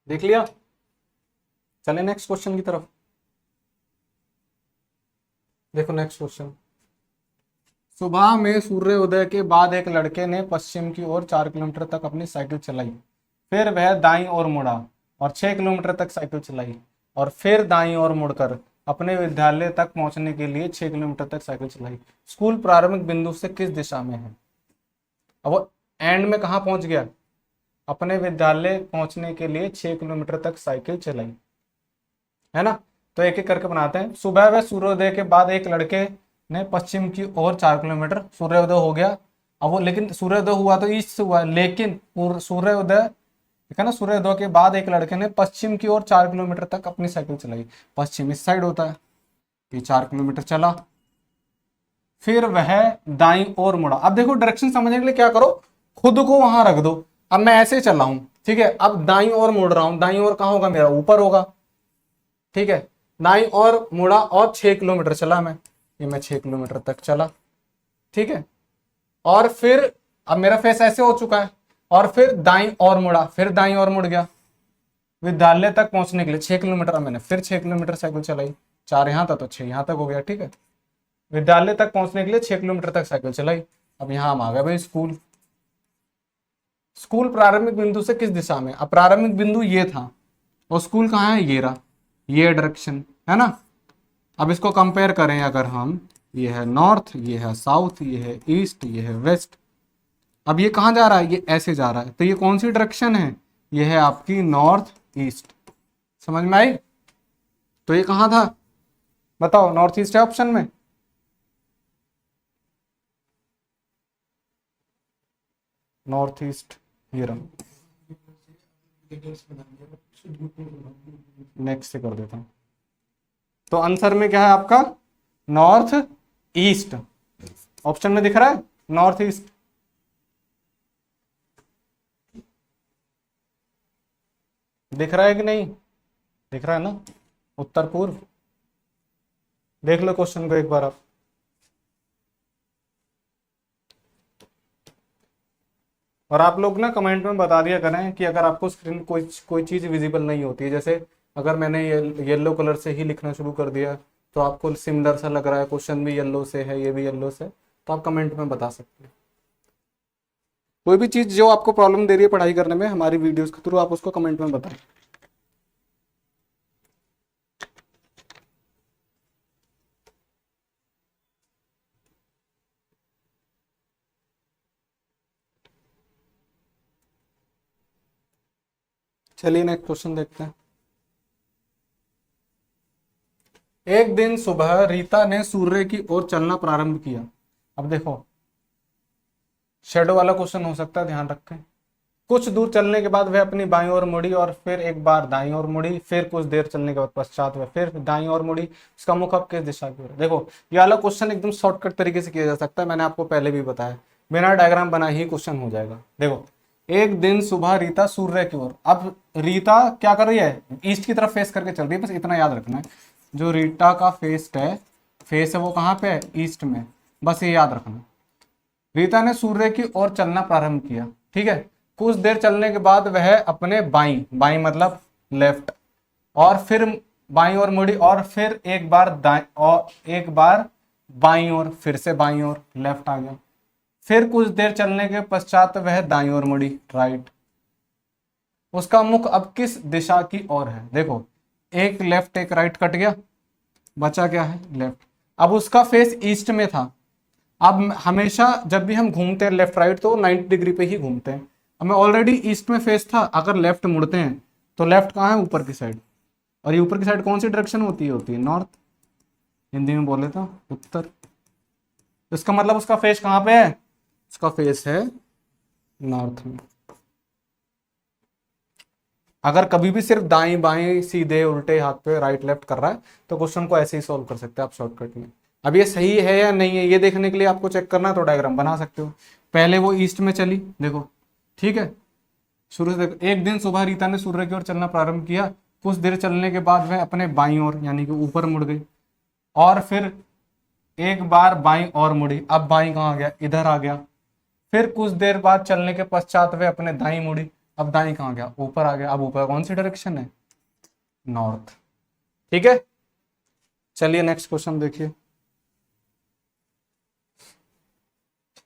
देख लिया। चले नेक्स्ट क्वेश्चन की तरफ। देखो नेक्स्ट क्वेश्चन। सुबह में सूर्योदय के बाद एक लड़के ने पश्चिम की ओर 4 किलोमीटर तक अपनी साइकिल चलाई। फिर वह दाईं ओर मुड़ा और 6 किलोमीटर तक साइकिल चलाई और फिर दाईं ओर मुड़कर अपने विद्यालय तक पहुंचने के लिए 6 किलोमीटर तक साइकिल चलाई। स्कूल प्रारंभिक बिंदु से किस दिशा में है? अब वो एंड में कहाँ पहुंच गया? अपने विद्यालय पहुंचने के लिए 6 किलोमीटर तक साइकिल चलाई, है ना। तो एक एक करके बनाते हैं। सुबह व सूर्योदय के बाद एक लड़के ने पश्चिम की ओर 4 किलोमीटर, सूर्योदय हो गया। अब वो, लेकिन सूर्योदय हुआ तो ईस्ट से हुआ, लेकिन सूर्योदय, ठीक है ना, सूर्योदय के बाद एक लड़के ने पश्चिम की ओर 4 किलोमीटर तक अपनी साइकिल चलाई। पश्चिम इस साइड होता है। ये 4 किलोमीटर चला, फिर वह दाईं ओर मुड़ा। अब देखो डायरेक्शन समझने के लिए क्या करो, खुद को वहां रख दो। अब मैं ऐसे चला हूं, ठीक है, अब दाईं ओर मुड़ रहा हूं। दाईं ओर कहां होगा मेरा? ऊपर होगा, ठीक है। दाईं ओर मुड़ा और 6 किलोमीटर चला मैं। ये मैं 6 किलोमीटर तक चला, ठीक है। और फिर अब मेरा फेस ऐसे हो चुका है, और फिर दाईं ओर मुड़ा, फिर दाईं ओर मुड़ गया विद्यालय तक पहुंचने के लिए 6 किलोमीटर। मैंने फिर 6 किलोमीटर साइकिल चलाई, 4 यहां था तो 6 यहां तक हो गया, ठीक है। विद्यालय तक पहुंचने के लिए 6 किलोमीटर तक साइकिल चलाई। अब यहां हम आ गए भाई स्कूल। स्कूल प्रारंभिक बिंदु से किस दिशा में? अब प्रारंभिक बिंदु ये था और स्कूल कहाँ है? ये रहा, ये डायरेक्शन है ना। अब इसको कंपेयर करें अगर हम, ये है नॉर्थ, ये है साउथ, ये है ईस्ट, ये है वेस्ट। अब ये कहाँ जा रहा है? ये ऐसे जा रहा है, तो ये कौन सी डायरेक्शन है? ये है आपकी नॉर्थ ईस्ट। समझ में आई? तो ये कहाँ था बताओ? नॉर्थ ईस्ट है ऑप्शन में। नॉर्थ ईस्ट ये रहा। नेक्स्ट से कर देता हूं। तो आंसर में क्या है आपका? North east. ऑप्शन में दिख रहा है नॉर्थ ईस्ट। दिख रहा है कि नहीं? दिख रहा है ना, उत्तर पूर्व। देख लो क्वेश्चन को एक बार आप। और आप लोग ना कमेंट में बता दिया करें कि अगर आपको स्क्रीन कोई चीज विजिबल नहीं होती है, जैसे अगर मैंने ये येलो कलर से ही लिखना शुरू कर दिया तो आपको सिमिलर सा लग रहा है, क्वेश्चन भी येलो से है, ये भी येलो से, तो आप कमेंट में बता सकते हैं। कोई भी चीज जो आपको प्रॉब्लम दे रही है पढ़ाई करने में हमारी वीडियोस के थ्रू, आप उसको कमेंट में बताएं। चलिए नेक्स्ट क्वेश्चन देखते हैं। एक दिन सुबह रीता ने सूर्य की ओर चलना प्रारंभ किया। अब देखो शेडो वाला क्वेश्चन हो सकता है, ध्यान रखें। कुछ दूर चलने के बाद वह अपनी बाईं ओर मुड़ी और फिर एक बार दाईं ओर मुड़ी, फिर कुछ देर चलने के बाद पश्चात वह फिर दाईं ओर मुड़ी। उसका मुख अब किस दिशा की ओर है? देखो ये वाला क्वेश्चन एकदम शॉर्टकट तरीके से किया जा सकता है, मैंने आपको पहले भी बताया, बिना डायग्राम बनाए ही क्वेश्चन हो जाएगा। देखो एक दिन सुबह रीता सूर्य की ओर, अब रीता क्या कर रही है? ईस्ट की तरफ फेस करके चल रही है, बस इतना याद रखना है। जो रीटा का फेस है वो कहाँ पे है? ईस्ट में, बस ये याद रखना। रीता ने सूर्य की ओर चलना प्रारंभ किया, ठीक है। कुछ देर चलने के बाद वह अपने बाईं मतलब लेफ्ट, और फिर बाईं ओर मुड़ी और फिर एक बार दाएं और एक बार बाईं ओर, फिर से बाईं ओर, लेफ्ट आ गया। फिर कुछ देर चलने के पश्चात वह दाईं ओर मुड़ी, राइट। उसका मुख अब किस दिशा की ओर है? देखो एक लेफ्ट एक राइट कट गया, बचा क्या है? लेफ्ट। अब उसका फेस ईस्ट में था। अब हमेशा जब भी हम घूमते हैं लेफ्ट राइट तो 90 डिग्री पे ही घूमते हैं। अब मैं ऑलरेडी ईस्ट में फेस था, अगर लेफ्ट मुड़ते हैं तो लेफ्ट कहाँ है? ऊपर की साइड। और ये ऊपर की साइड कौन सी डायरेक्शन होती है नॉर्थ, हिंदी में बोले तो उत्तर। इसका मतलब उसका फेस कहाँ पे है? उसका फेस है नॉर्थ में। अगर कभी भी सिर्फ दाएं बाएं सीधे उल्टे हाथ पे राइट लेफ्ट कर रहा है तो क्वेश्चन को ऐसे ही सॉल्व कर सकते हैं आप शॉर्टकट में। अब ये सही है या नहीं है ये देखने के लिए आपको चेक करना है तो डायग्राम बना सकते हो। पहले वो ईस्ट में चली, देखो ठीक है, शुरू से देखो। एक दिन सुबह रीता ने सूर्य की ओर चलना प्रारंभ किया। कुछ देर चलने के बाद वह अपने बाईं ओर यानी कि ऊपर मुड़ गई और फिर एक बार बाईं ओर मुड़ी। अब बाईं कहाँ गया? इधर आ गया। फिर कुछ देर बाद चलने के पश्चात वह अपने दाईं मुड़ी। अब दाएं कहाँ गया, ऊपर आ गया। अब ऊपर कौन सी डायरेक्शन है, नॉर्थ। ठीक है, चलिए नेक्स्ट क्वेश्चन देखिए।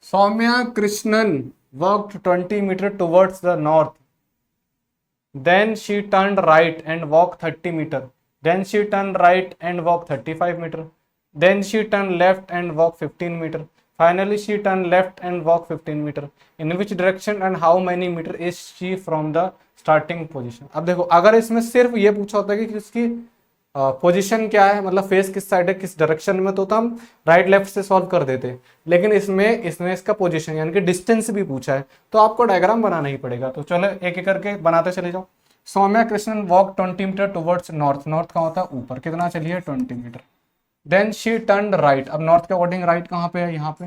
Saumya Krishnan walked 20 metre towards the north, then she turned right and walked 30 meter, then she turned right and walked 35 meter, then she turned left and walked 15 meter, finally she turned left and walked 15 meter, in which direction and how many meter is she from the starting position। अब देखो, अगर इसमें सिर्फ ये पूछा होता है कि इसकी पोजीशन क्या है, मतलब फेस किस साइड है, किस डायरेक्शन में, तो हम राइट लेफ्ट से सॉल्व कर देते। लेकिन इसमें इसने इसका पोजीशन यानी कि डिस्टेंस भी पूछा है, तो आपको डायग्राम बनाना ही पड़ेगा। तो चलो एक एक करके बनाते चले जाओ। Saumya Krishnan walk 20 metre towards north, north कहाँ होता है, ऊपर, कितना चलिए 20 metre. Then she turn right, अब नॉर्थ के अकॉर्डिंग राइट कहाँ पे है, यहाँ पे,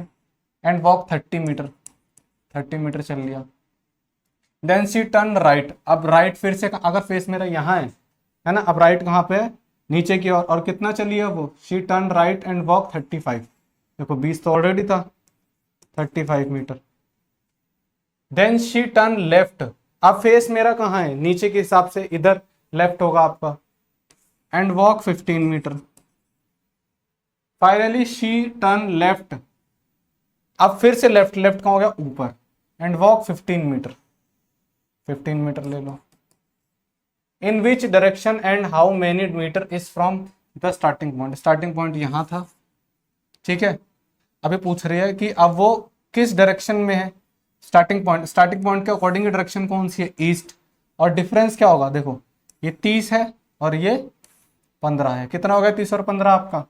एंड वॉक 30 मीटर, 30 मीटर चल लिया। देन शी टर्न राइट, अब राइट फिर से, अगर फेस मेरा यहाँ है ना, अब राइट कहाँ पे है, नीचे की ओर, और कितना चलिए वो, she turn right and walk 35, देखो 20 तो ऑलरेडी था, 35 metre. Then she turn left, अब फेस मेरा कहाँ है, नीचे के हिसाब से इधर लेफ्ट होगा आपका, and walk 15 metre. Finally she turn left, अब फिर से लेफ्ट, लेफ्ट कहाँ हो गया, ऊपर, एंड वॉक 15 मीटर, 15 मीटर ले लो। In which direction and how many metre is from the starting point, starting point यहां था, ठीक है। अभी पूछ रही है कि अब वो किस डायरेक्शन में है, स्टार्टिंग पॉइंट, स्टार्टिंग पॉइंट के अकॉर्डिंग डायरेक्शन कौन सी है, ईस्ट, और डिफरेंस क्या होगा, देखो ये 30 है और ये 15 है, कितना हो गया 30 और 15 आपका,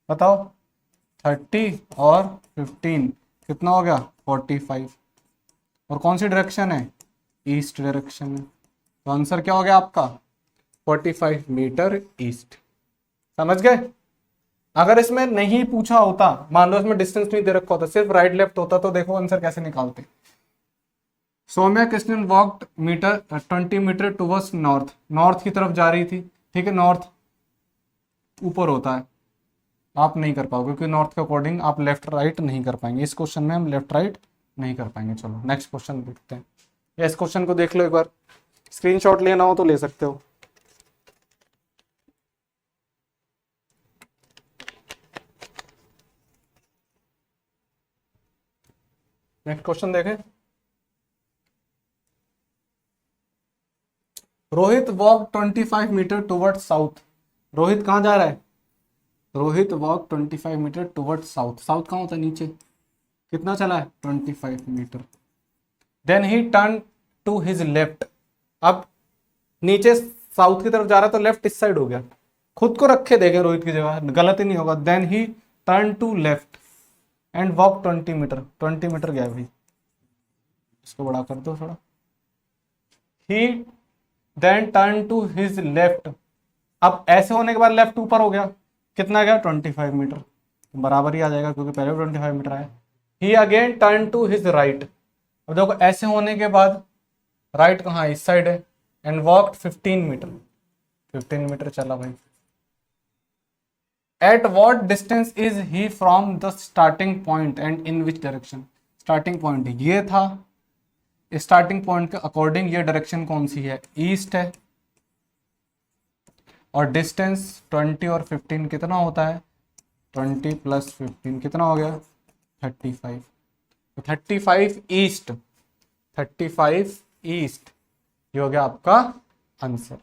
बताओ, 30 और 15 कितना हो गया 45, और कौन सी डायरेक्शन है, ईस्ट डायरेक्शन है, तो आंसर क्या हो गया आपका 45 मीटर ईस्ट। समझ गए। अगर इसमें नहीं पूछा होता, मान लो इसमें डिस्टेंस नहीं दे रखा होता, सिर्फ राइट लेफ्ट होता, तो देखो आंसर कैसे निकालते। Saumya Krishnan walked 20 metre towards north, north की तरफ जा रही थी, ठीक है, नॉर्थ ऊपर होता है, आप नहीं कर पाओगे क्योंकि नॉर्थ के अकॉर्डिंग आप लेफ्ट राइट नहीं कर पाएंगे, इस क्वेश्चन में हम लेफ्ट राइट नहीं कर पाएंगे। चलो नेक्स्ट क्वेश्चन देखते हैं, या इस क्वेश्चन को देख लो एक बार, स्क्रीनशॉट लेना हो तो ले सकते हो। नेक्स्ट क्वेश्चन देखें। Rohit walk 25 metre towards south, Rohit कहाँ जा रहा है, Rohit walk 25 metre towards south, south कहाँ होता है, नीचे, कितना चला है 25 metre. Then he turn to his left, अब नीचे साउथ की तरफ जा रहा है तो लेफ्ट इस साइड हो गया, खुद को रखे देखे रोहित की जगह, गलत ही नहीं होगा। Then he turn to left and walk 20 metre, 20 metre गया भाई, इसको बड़ा कर दो थोड़ा। He then turn to his left, अब ऐसे होने के बाद लेफ्ट ऊपर हो गया, कितना गया 25 मीटर, बराबर ही आ जाएगा क्योंकि पहले 25 मीटर आया। He again turn to his right, अब देखो ऐसे होने के बाद राइट कहाँ है, इस साइड है, एंड वॉक्ड 15 मीटर, 15 मीटर चला भाई। At what distance is he from the starting point and in which direction, starting point ये था, स्टार्टिंग पॉइंट के अकॉर्डिंग ये डायरेक्शन कौन सी है, ईस्ट है, और डिस्टेंस 20 और 15 कितना होता है, 20 प्लस 15 कितना हो गया 35, तो 35 ईस्ट, 35 ईस्ट, ये हो गया आपका आंसर।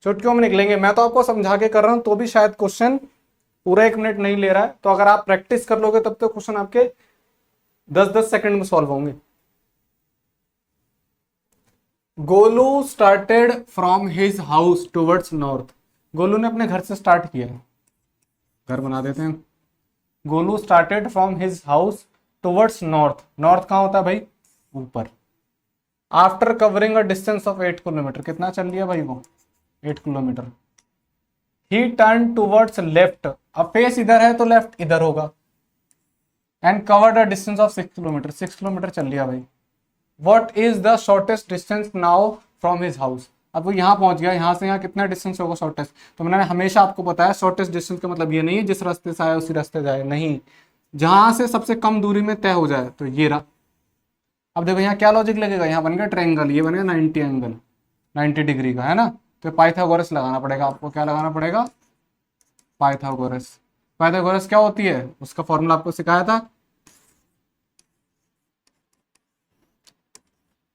चुटकियों में निकलेंगे, मैं तो आपको समझा के कर रहा हूं तो भी शायद क्वेश्चन पूरा 1 मिनट नहीं ले रहा है, तो अगर आप प्रैक्टिस कर लोगे तब तो क्वेश्चन आपके 10-10 सेकंड में सॉल्व होंगे। Golu started from his house towards north, Golu ने अपने घर से स्टार्ट किया है, घर बना देते हैं। Golu started from his house towards north, north कहाँ होता है भाई, ऊपर। After covering a distance of 8 kilometre, कितना चल लिया भाई वो 8 किलोमीटर। ही टर्न टुवर्ड्स लेफ्ट, अब फेस इधर है तो लेफ्ट इधर होगा, and covered a distance of 6 kilometre, 6 kilometre चल लिया भाई। What is the shortest distance now from his house, अब वो यहाँ पहुंच गया, यहाँ से यहाँ कितना डिस्टेंस होगा शॉर्टेस्ट, तो मैंने हमेशा आपको बताया शॉर्टेस्ट डिस्टेंस का मतलब ये नहीं है जिस रास्ते से आया उसी रास्ते जाए, नहीं, जहां से सबसे कम दूरी में तय हो जाए, तो ये रहा, अब देखो यहाँ क्या लॉजिक लगेगा, यहाँ बन गया ट्रायंगल, ये बन गया 90 एंगल, 90 डिग्री का, है ना। तो पाइथागोरस लगाना पड़ेगा आपको, क्या लगाना पड़ेगा, पाइथागोरस। पाइथागोरस क्या होती है, उसका फॉर्मूला आपको सिखाया था,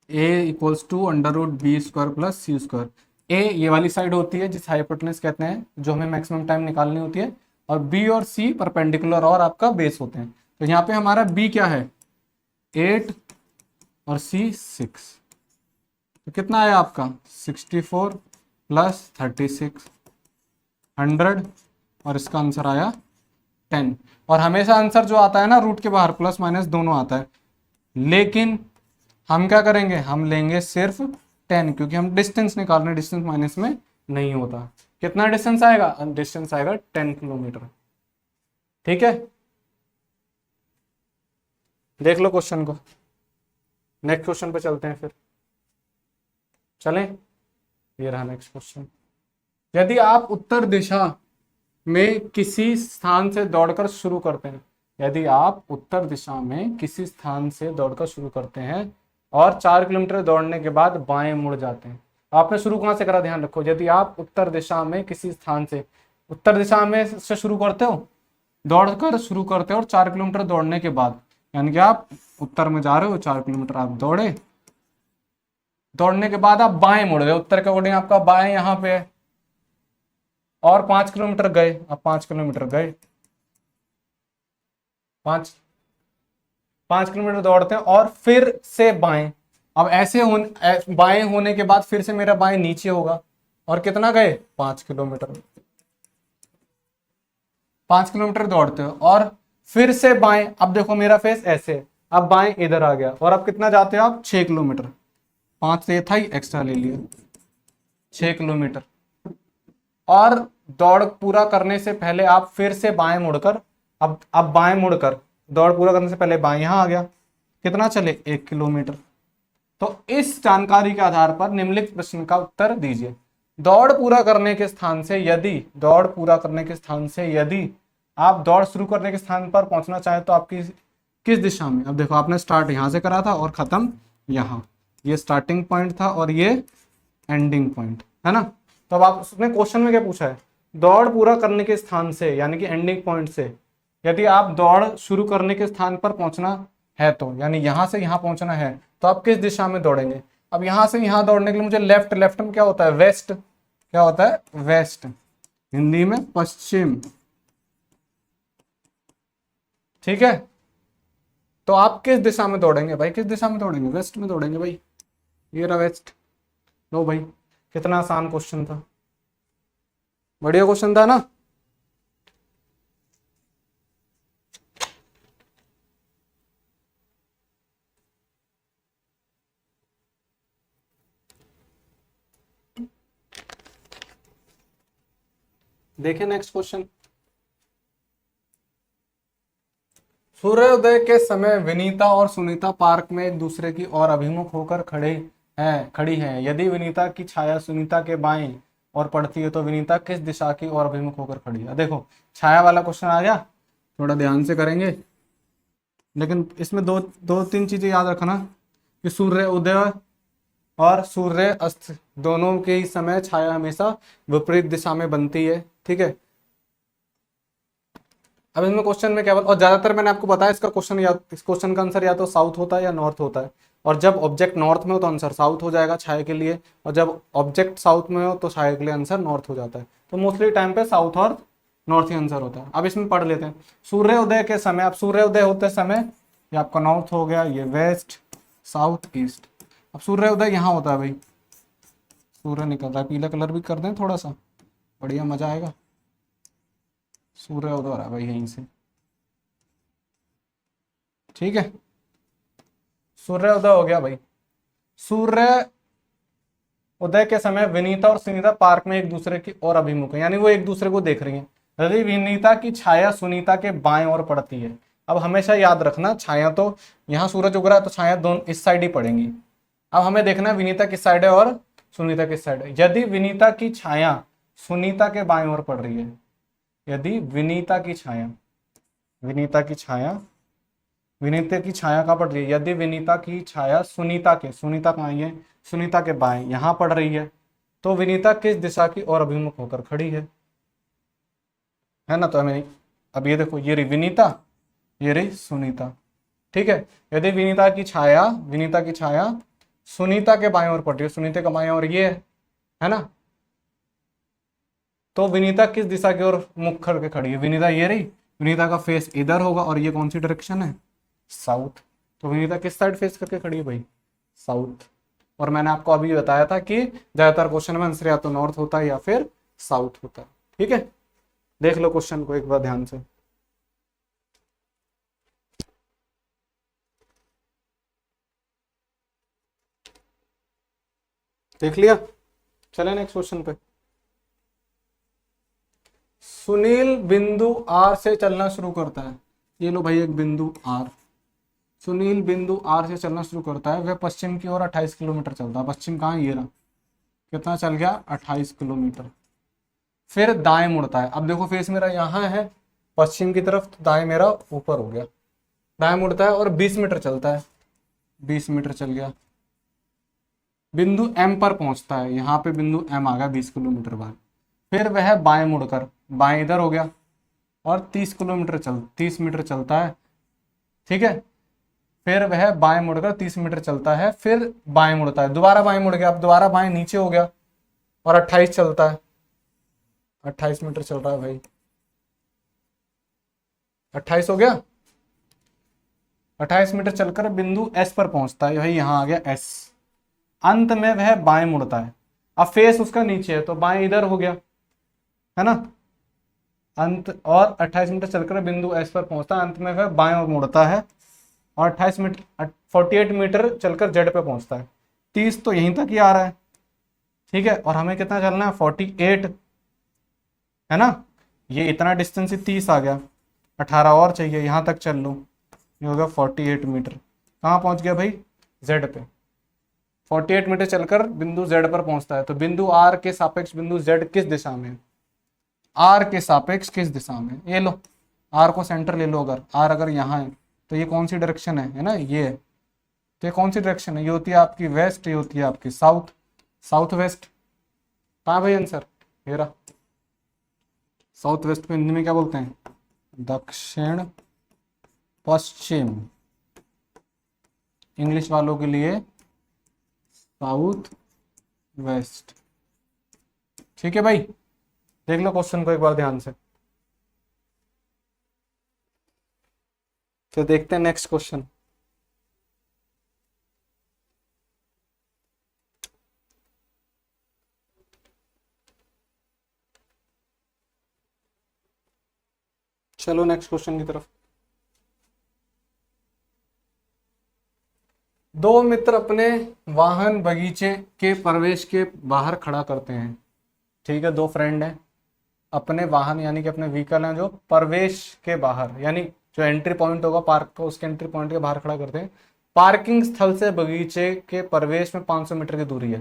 a equals to under root B square plus C square. A ये वाली साइड होती है जिस हाइपोटेनस कहते हैं, जो हमें मैक्सिमम टाइम निकालनी होती है, और बी और सी परपेंडिकुलर और आपका बेस होते हैं। तो यहाँ पे हमारा बी क्या है 8 और सी 6, तो कितना आया आपका 64 प्लस 36 100, और इसका आंसर आया 10। और हमेशा आंसर जो आता है ना रूट के बाहर प्लस माइनस दोनों आता है, लेकिन हम क्या करेंगे, हम लेंगे सिर्फ 10, क्योंकि हम डिस्टेंस निकाल रहे हैं, डिस्टेंस माइनस में नहीं होता। कितना डिस्टेंस आएगा, डिस्टेंस आएगा 10 किलोमीटर। ठीक है, देख लो क्वेश्चन को, नेक्स्ट क्वेश्चन पे चलते हैं फिर, चलें। ये रहा नेक्स्ट क्वेश्चन। यदि आप उत्तर दिशा में किसी स्थान से दौड़कर शुरू करते हैं, यदि आप उत्तर दिशा में किसी स्थान से दौड़कर शुरू करते हैं और 4 किलोमीटर दौड़ने के बाद बाएं मुड़ जाते हैं। आपने शुरू कहां से करा, ध्यान रखो, यदि आप उत्तर दिशा में किसी स्थान से, उत्तर दिशा में से शुरू करते हो, दौड़कर शुरू करते हो और 4 किलोमीटर दौड़ने के बाद, यानी कि आप उत्तर में जा रहे हो, 4 किलोमीटर आप दौड़े, दौड़ने के बाद आप बाएं मुड़ गए, उत्तर के अकॉर्डिंग आपका बाएं यहाँ पे है, और 5 किलोमीटर गए, अब 5 किलोमीटर गए, 5 किलोमीटर दौड़ते हैं और फिर से बाएं। अब ऐसे बाएं होने के बाद फिर से मेरा बाएं नीचे होगा, और कितना गए 5 किलोमीटर, 5 किलोमीटर दौड़ते हो और फिर से बाएं। अब देखो मेरा फेस ऐसे, अब बाएं इधर आ गया, और अब कितना जाते हो आप 6 किलोमीटर, 5 से था ही एक्स्ट्रा ले लिया, 6 किलोमीटर। और दौड़ पूरा करने से पहले आप फिर से बाएं मुड़कर, अब बाएं मुड़कर दौड़ पूरा करने से पहले बाएं यहां आ गया, कितना चले 1 किलोमीटर। तो इस जानकारी के आधार पर निम्नलिखित प्रश्न का उत्तर दीजिए। दौड़ पूरा करने के स्थान से यदि, दौड़ पूरा करने के स्थान से यदि आप दौड़ शुरू करने के स्थान पर पहुंचना चाहें तो आपकी किस दिशा में। अब देखो आपने स्टार्ट यहां से करा था और खत्म यहां, ये स्टार्टिंग पॉइंट था और ये एंडिंग पॉइंट है ना। तो अब आप, उसने क्वेश्चन में क्या पूछा है, दौड़ पूरा करने के स्थान से यानी कि एंडिंग पॉइंट से यदि आप दौड़ शुरू करने के स्थान पर पहुंचना है, तो यानी यहां से यहां पहुंचना है, तो आप किस दिशा में दौड़ेंगे। अब यहां से यहां दौड़ने के लिए मुझे लेफ्ट, लेफ्ट में क्या होता है वेस्ट, क्या होता है वेस्ट, हिंदी में पश्चिम। ठीक है, तो आप किस दिशा में दौड़ेंगे भाई, किस दिशा में दौड़ेंगे, वेस्ट में दौड़ेंगे भाई, ये रहा वेस्ट। लो भाई, कितना आसान क्वेश्चन था, बढ़िया क्वेश्चन था ना। देखिए नेक्स्ट क्वेश्चन। सूर्योदय के समय विनीता और सुनीता पार्क में एक दूसरे की ओर अभिमुख होकर खड़ी हैं। यदि विनीता की छाया सुनीता के बाएं और पड़ती है तो विनीता किस दिशा की ओर अभिमुख होकर खड़ी है। देखो छाया वाला क्वेश्चन आ गया, थोड़ा ध्यान से करेंगे, लेकिन इसमें दो तीन चीजें याद रखना कि सूर्य उदय और सूर्य अस्त दोनों के ही समय छाया हमेशा विपरीत दिशा में बनती है। ठीक है, अब इसमें क्वेश्चन में क्या बोला, और ज्यादातर मैंने आपको बताया इसका क्वेश्चन, या इस क्वेश्चन का आंसर या तो साउथ होता है या नॉर्थ होता है, और जब ऑब्जेक्ट नॉर्थ में हो तो आंसर साउथ हो जाएगा छाया के लिए, और जब ऑब्जेक्ट साउथ में हो तो छाया के लिए आंसर नॉर्थ हो जाता है। तो मोस्टली टाइम पे साउथ और नॉर्थ ही आंसर होता है। अब इसमें पढ़ लेते हैं सूर्योदय के समय। अब सूर्योदय होते समय ये आपका नॉर्थ हो गया, ये वेस्ट, साउथ, ईस्ट। अब सूर्योदय यहाँ होता है भाई, सूर्य निकल रहा है, पीला कलर भी कर दें थोड़ा सा, बढ़िया मजा आएगा। सूर्योदय हो रहा है भाई यहीं से, ठीक है, सूर्योदय हो गया भाई। सूर्य उदय के समय विनीता और सुनीता पार्क में एक दूसरे की ओर अभिमुख है, यानी वो एक दूसरे को देख रही हैं। यदि विनीता की छाया सुनीता के बाएं ओर पड़ती है, अब हमेशा याद रखना छाया तो यहाँ सूरज उग रहा है तो छाया दोनों इस साइड ही पड़ेंगी। अब हमें देखना है विनीता किस साइड है और सुनीता किस साइड है। यदि विनीता की छाया सुनीता के बाएं ओर पड़ रही है, यदि विनीता की छाया विनीता की छाया कहाँ पड़ रही है? यदि विनीता की छाया सुनीता के, सुनीता कहाँ है? सुनीता के बाएं यहां पड़ रही है, तो विनीता किस दिशा की ओर अभिमुख होकर खड़ी है ना? तो हमें अब ये देखो, ये रही विनीता, ये रही सुनीता, ठीक है। यदि विनीता की छाया सुनीता के बाएं ओर पड़ रही है, सुनीता के बाएं ओर ये है ना, तो विनीता किस दिशा की ओर मुख करके खड़ी है? विनीता ये रही, विनीता का फेस इधर होगा, और ये कौन सी डायरेक्शन है? साउथ। तो विनीता किस साइड फेस करके खड़ी है भाई? साउथ। और मैंने आपको अभी बताया था कि ज्यादातर क्वेश्चन में आंसर या तो नॉर्थ होता है या फिर साउथ होता है, ठीक है। देख लो क्वेश्चन को एक बार ध्यान से। देख लिया? चले नेक्स्ट क्वेश्चन पे। सुनील बिंदु आर से चलना शुरू करता है। ये लो भाई एक बिंदु आर, सुनील बिंदु आर से चलना शुरू करता है। वह पश्चिम की ओर 28 किलोमीटर चलता है। पश्चिम कहाँ? ये रहा। कितना चल गया? 28 किलोमीटर। फिर दाएं मुड़ता है। अब देखो फेस मेरा यहाँ है पश्चिम की तरफ, तो दाएं मेरा ऊपर हो गया। दाएं मुड़ता है और 20 मीटर चलता है। 20 मीटर चल गया, बिंदु एम पर पहुंचता है। यहाँ पे बिंदु एम आ गया 20 किलोमीटर बाद। फिर वह बाएं मुड़कर, बाएं इधर हो गया, और 30 मीटर चलता है, ठीक है। फिर वह बाएं मुड़कर 30 मीटर चलता है, फिर बाएं मुड़ता है, दोबारा बाएं मुड़ गया, अब दोबारा बाएं नीचे हो गया, और 28 चलता है। 28 मीटर चल रहा है भाई, 28 हो गया। 28 मीटर चलकर बिंदु एस पर पहुंचता है। भाई यहाँ आ गया एस। अंत में वह बाएं मुड़ता है। अब फेस उसका नीचे है, तो बाएं इधर हो गया, है ना। अंत और 28 मीटर चलकर बिंदु एस पर पहुंचता है। अंत में वह बाएं ओर मुड़ता है, और 28 मीटर 48 मीटर चलकर जेड पे पहुंचता है। 30 तो यहीं तक ही आ रहा है, ठीक है। और हमें कितना चलना है? 48, है ना। ये इतना डिस्टेंस ही 30 आ गया, 18 और चाहिए, यहां तक चल लूँ, ये होगा 48 मीटर। कहाँ पहुंच गया भाई? जेड पे। 48 मीटर चलकर बिंदु जेड पर पहुंचता है। तो बिंदु आर के सापेक्ष बिंदु जेड किस दिशा में है? आर के सापेक्ष किस दिशा में? ये लो, आर को सेंटर ले लो। अगर आर अगर यहाँ है, तो ये कौन सी डायरेक्शन है ना, ये है। तो ये कौन सी डायरेक्शन है? ये होती है आपकी वेस्ट, ये होती है आपकी साउथ, साउथ वेस्ट। कहाँ भाई आंसर? ये रहा। साउथ वेस्ट को हिंदी में क्या बोलते हैं? दक्षिण पश्चिम। इंग्लिश वालों के लिए साउथ वेस्ट, ठीक है भाई। देख लो क्वेश्चन को एक बार ध्यान से। तो देखते हैं नेक्स्ट क्वेश्चन। चलो नेक्स्ट क्वेश्चन की तरफ। दो मित्र अपने वाहन बगीचे के प्रवेश के बाहर खड़ा करते हैं, ठीक है। दो फ्रेंड हैं, अपने वाहन यानी कि अपने व्हीकल हैं जो प्रवेश के बाहर, यानी जो एंट्री पॉइंट होगा पार्क का, उसके एंट्री पॉइंट के बाहर खड़ा करते हैं। पार्किंग स्थल से बगीचे के प्रवेश में 500 मीटर की दूरी है।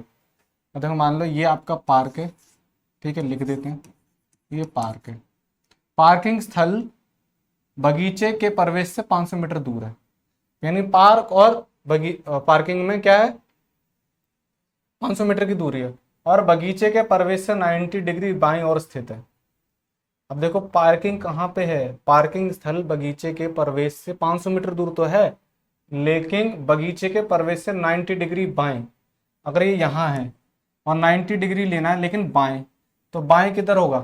देखो मान लो ये आपका पार्क है, ठीक है, लिख देते हैं ये पार्क है। पार्किंग स्थल बगीचे के प्रवेश से 500 मीटर दूर है, यानी पार्क और पार्किंग में क्या है? 500 मीटर की दूरी है, और बगीचे के प्रवेश से 90 डिग्री बाईं ओर स्थित है। अब देखो पार्किंग कहाँ पे है? पार्किंग स्थल बगीचे के प्रवेश से 500 मीटर दूर तो है, लेकिन बगीचे के प्रवेश से 90 डिग्री बाएं। अगर ये यहाँ है और 90 डिग्री लेना है लेकिन बाएं, तो बाएं किधर होगा?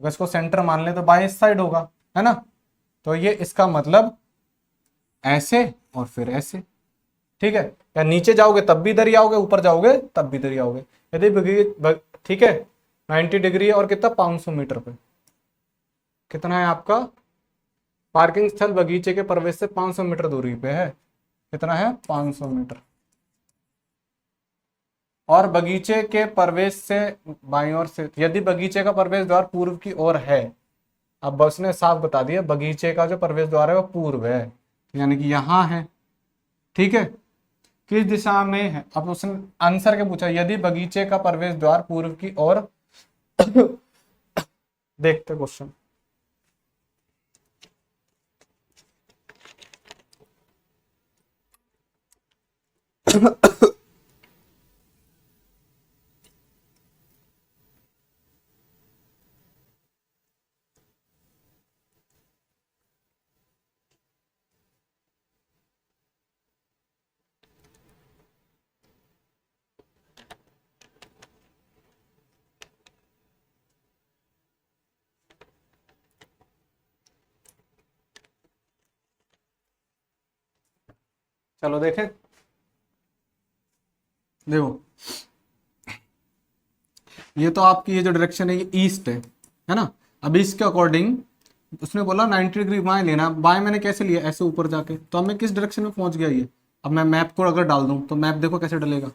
अगर इसको सेंटर मान ले तो बाएं इस साइड होगा, है ना। तो ये इसका मतलब ऐसे और फिर ऐसे, ठीक है। या नीचे जाओगे तब भी इधर ही आओगे, ऊपर जाओगे तब भी इधर ही आओगे। यदि ठीक है 90 डिग्री और कितना? 500 मीटर पे। कितना है आपका? पार्किंग स्थल बगीचे के प्रवेश से 500 मीटर दूरी पे है। कितना है? 500 मीटर। और बगीचे के प्रवेश से बाईं ओर से, यदि बगीचे का प्रवेश द्वार पूर्व की ओर है, अब बस ने साफ बता दिया बगीचे का जो प्रवेश द्वार है वो पूर्व है, यानी कि यहां है, ठीक है। किस दिशा में है? अब उसने आंसर क्या पूछा? यदि बगीचे का प्रवेश द्वार पूर्व की ओर देखते क्वेश्चन। चलो देखें, देखो ये तो आपकी ये जो डायरेक्शन है ये ईस्ट है ना। अब इसके अकॉर्डिंग उसने बोला 90 डिग्री बाएं लेना, बाएं मैंने कैसे लिया, ऐसे ऊपर जाके, तो अब मैं किस डायरेक्शन में पहुंच गया ये। अब मैं मैप को अगर डाल दूं तो मैप देखो कैसे डलेगा,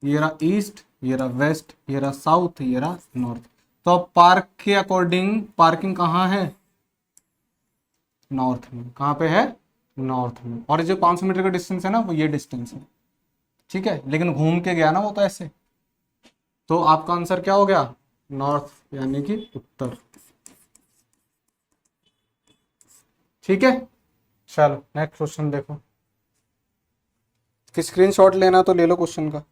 ये रहा ईस्ट, ये रहा वेस्ट, ये रहा साउथ, ये रहा नॉर्थ। तो अब पार्क के अकॉर्डिंग पार्किंग कहाँ है, नॉर्थ में। कहाँ पे है, नॉर्थ में। और ये जो 500 मीटर का डिस्टेंस है ना वो ये डिस्टेंस है, ठीक है, लेकिन घूम के गया ना वो तो ऐसे। तो आपका आंसर क्या हो गया, नॉर्थ यानी कि उत्तर। ठीक है, चलो नेक्स्ट क्वेश्चन देखो। कि स्क्रीनशॉट लेना तो ले लो क्वेश्चन का।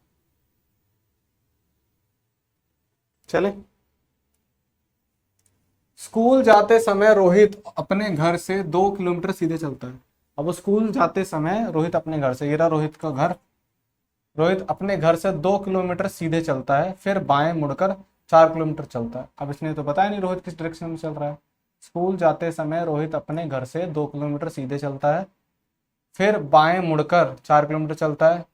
चले, स्कूल जाते समय रोहित अपने घर से 2 किलोमीटर सीधे चलता है। अब वो स्कूल जाते समय रोहित अपने घर से, ये रहा रोहित का घर, रोहित अपने घर से 2 किलोमीटर सीधे चलता है, फिर बाएं मुड़कर 4 किलोमीटर चलता है। अब इसने तो बताया नहीं रोहित किस डायरेक्शन में चल रहा है। स्कूल जाते समय रोहित अपने घर से 2 किलोमीटर सीधे चलता है, फिर बाएं मुड़कर 4 किलोमीटर चलता है।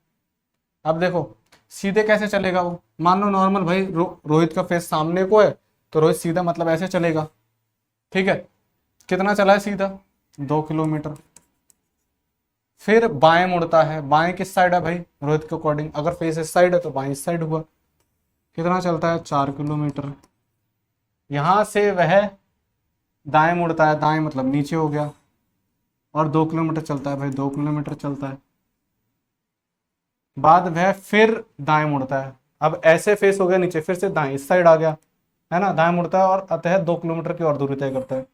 अब देखो सीधे कैसे चलेगा वो, मान लो नॉर्मल भाई रोहित का फेस सामने को है, तो रोहित सीधा मतलब ऐसे चलेगा, ठीक है। कितना चला है सीधा, 2 किलोमीटर। फिर बाएं मुड़ता है, बाएं किस साइड है भाई, रोहित के अकॉर्डिंग अगर फेस इस साइड है तो बाएं इस साइड हुआ। कितना चलता है, 4 किलोमीटर। यहां से वह दाएं मुड़ता है, दाएं मतलब नीचे हो गया, और 2 किलोमीटर चलता है भाई, 2 किलोमीटर चलता है। बाद वह फिर दाएं मुड़ता है, अब ऐसे फेस हो गया नीचे, फिर से दाएं इस साइड आ गया, है ना, दाएं मुड़ता है और अतः 2 किलोमीटर की और दूरी तय करता है।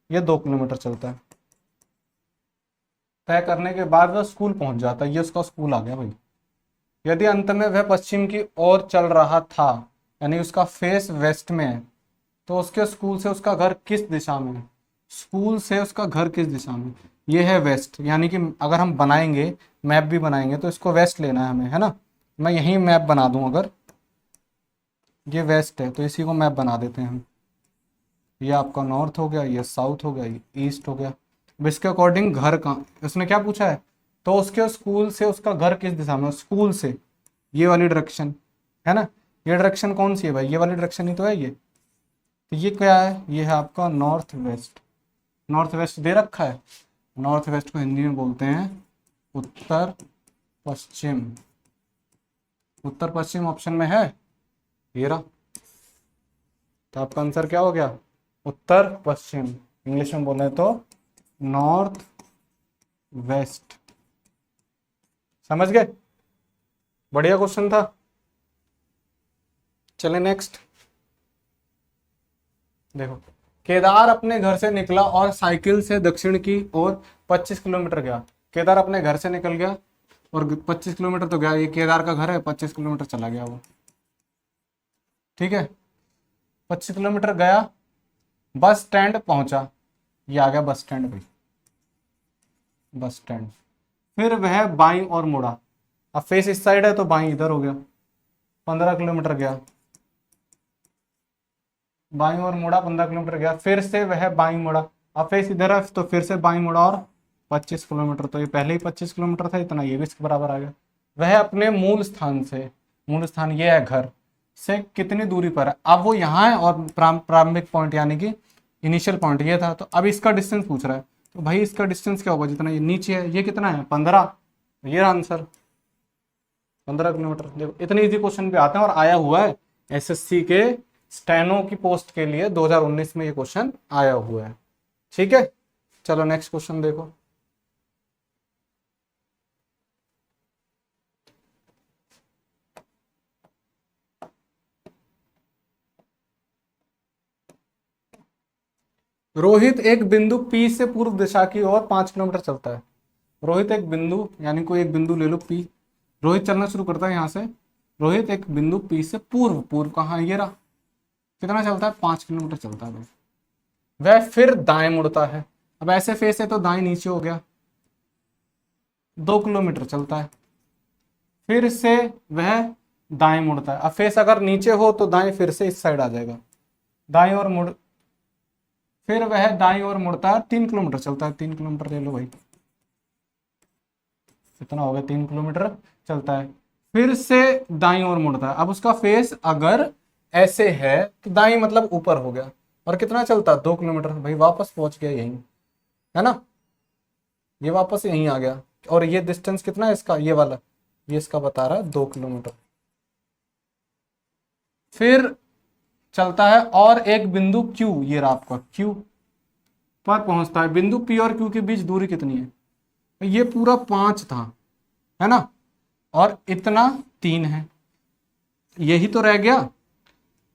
ये 2 किलोमीटर चलता है। तय करने के बाद वह स्कूल पहुंच जाता है, ये उसका स्कूल आ गया भाई। यदि अंत में वह पश्चिम की ओर चल रहा था, यानी उसका फेस वेस्ट में है, तो उसके स्कूल से उसका घर किस दिशा में है, स्कूल से उसका घर किस दिशा में, ये है वेस्ट। यानी कि अगर हम बनाएंगे, मैप भी बनाएंगे तो इसको वेस्ट लेना है हमें, है ना। मैं यही मैप बना दूं, अगर ये वेस्ट है तो इसी को मैप बना देते हैं हम। ये आपका नॉर्थ हो गया, ये साउथ हो गया, ये ईस्ट हो गया। अब इसके अकॉर्डिंग घर कहाँ, उसने क्या पूछा है, तो उसके स्कूल से उसका घर किस दिशा में, स्कूल से ये वाली डायरेक्शन, है ना। ये डायरेक्शन कौन सी है भाई, ये वाली डायरेक्शन ही तो है ये। तो ये क्या है, ये है आपका नॉर्थ वेस्ट। नॉर्थ वेस्ट दे रखा है, नॉर्थ वेस्ट को हिंदी में बोलते हैं उत्तर पश्चिम। उत्तर पश्चिम ऑप्शन में है, ये रहा। तो आपका आंसर क्या हो गया, उत्तर पश्चिम। इंग्लिश में बोले तो नॉर्थ वेस्ट। समझ गए, बढ़िया क्वेश्चन था। चले नेक्स्ट देखो। केदार अपने घर से निकला और साइकिल से दक्षिण की ओर 25 किलोमीटर गया। केदार अपने घर से निकल गया और 25 किलोमीटर तो गया, ये केदार का घर है, 25 किलोमीटर चला गया वो, ठीक है। 25 किलोमीटर गया, बस स्टैंड पहुंचा, ये आ गया बस स्टैंड भाई, बस स्टैंड। फिर वह बाईं ओर मुड़ा, अब फेस इस साइड है तो बाईं इधर हो गया, 15 किलोमीटर गया, बाईं ओर मुड़ा, 15 किलोमीटर गया, फिर से वह बाईं मुड़ा, अब फेस इधर है तो फिर से बाईं मुड़ा और 25 किलोमीटर। तो ये पहले ही 25 किलोमीटर था, इतना ये भी इसके बराबर आ गया। वह अपने मूल स्थान से, मूल स्थान ये है घर से, कितनी दूरी पर है, अब वो यहाँ है और प्रारंभिक पॉइंट यानी कि इनिशियल पॉइंट ये था, तो अब इसका डिस्टेंस पूछ रहा है। तो भाई इसका डिस्टेंस क्या होगा, जितना ये नीचे है, ये कितना है 15, ये आंसर 15 किलोमीटर। देखो इतने इजी क्वेश्चन पे आते हैं, और आया हुआ है एसएससी के स्टेनो की पोस्ट के लिए 2019 में ये क्वेश्चन आया हुआ है, ठीक है। चलो नेक्स्ट क्वेश्चन देखो। रोहित एक बिंदु P से पूर्व दिशा की ओर 5 किलोमीटर चलता है। रोहित एक बिंदु, यानी कोई एक बिंदु ले लो P, रोहित चलना शुरू करता है यहाँ से। रोहित एक बिंदु पी से पूर्व, पूर्व कहाँ ये रहा, कितना चलता है 5 किलोमीटर चलता है भाई। वह फिर दाएं मुड़ता है, अब ऐसे फेस है तो दाएं नीचे हो गया, 2 किलोमीटर चलता है। फिर से वह दाएं मुड़ता है, अब फेस अगर नीचे हो तो दाएं फिर से इस साइड आ जाएगा, दाएं और मुड़, फिर वह दाएं और मुड़ता है, 3 किलोमीटर चलता है। 3 किलोमीटर ले लो भाई, कितना हो गया 3 किलोमीटर चलता है। फिर से दाईं ओर मुड़ता है, अब उसका फेस अगर ऐसे है तो दाईं मतलब ऊपर हो गया, और कितना चलता है 2 किलोमीटर भाई, वापस पहुंच गया यहीं, है ना, ये वापस यहीं आ गया। और ये डिस्टेंस कितना है इसका, ये वाला, ये इसका बता रहा है 2 किलोमीटर। फिर चलता है और एक बिंदु Q, ये रहा आपका Q पर पहुंचता है। बिंदु P और Q के बीच दूरी कितनी है, ये पूरा 5 था, है ना, और इतना 3 है, यही तो रह गया।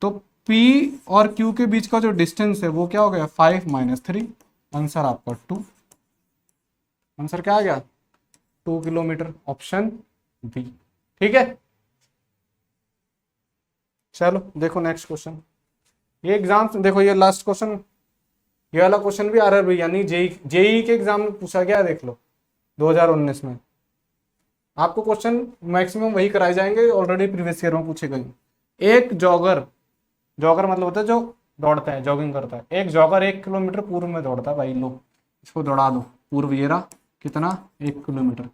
तो P और Q के बीच का जो डिस्टेंस है वो क्या हो गया 5 - 3, आंसर आपका 2। आंसर क्या आ गया 2 किलोमीटर, ऑप्शन बी। ठीक है, चलो देखो नेक्स्ट क्वेश्चन। ये एग्जाम देखो, ये लास्ट क्वेश्चन, ये वाला क्वेश्चन भी आरआरबी यानी जेई के एग्जाम में पूछा गया, देख लो 2019 में। आपको क्वेश्चन मैक्सिमम वही कराए जाएंगे ऑलरेडी प्रीवियस ईयर में पूछे गए। एक जॉगर, जॉगर मतलब होता है जो दौड़ता है, जॉगिंग करता है, एक जॉगर 1 किलोमीटर पूर्व में दौड़ता है भाई, लो इसको दौड़ा दो, पूर्व ये रहा, कितना 1 किलोमीटर।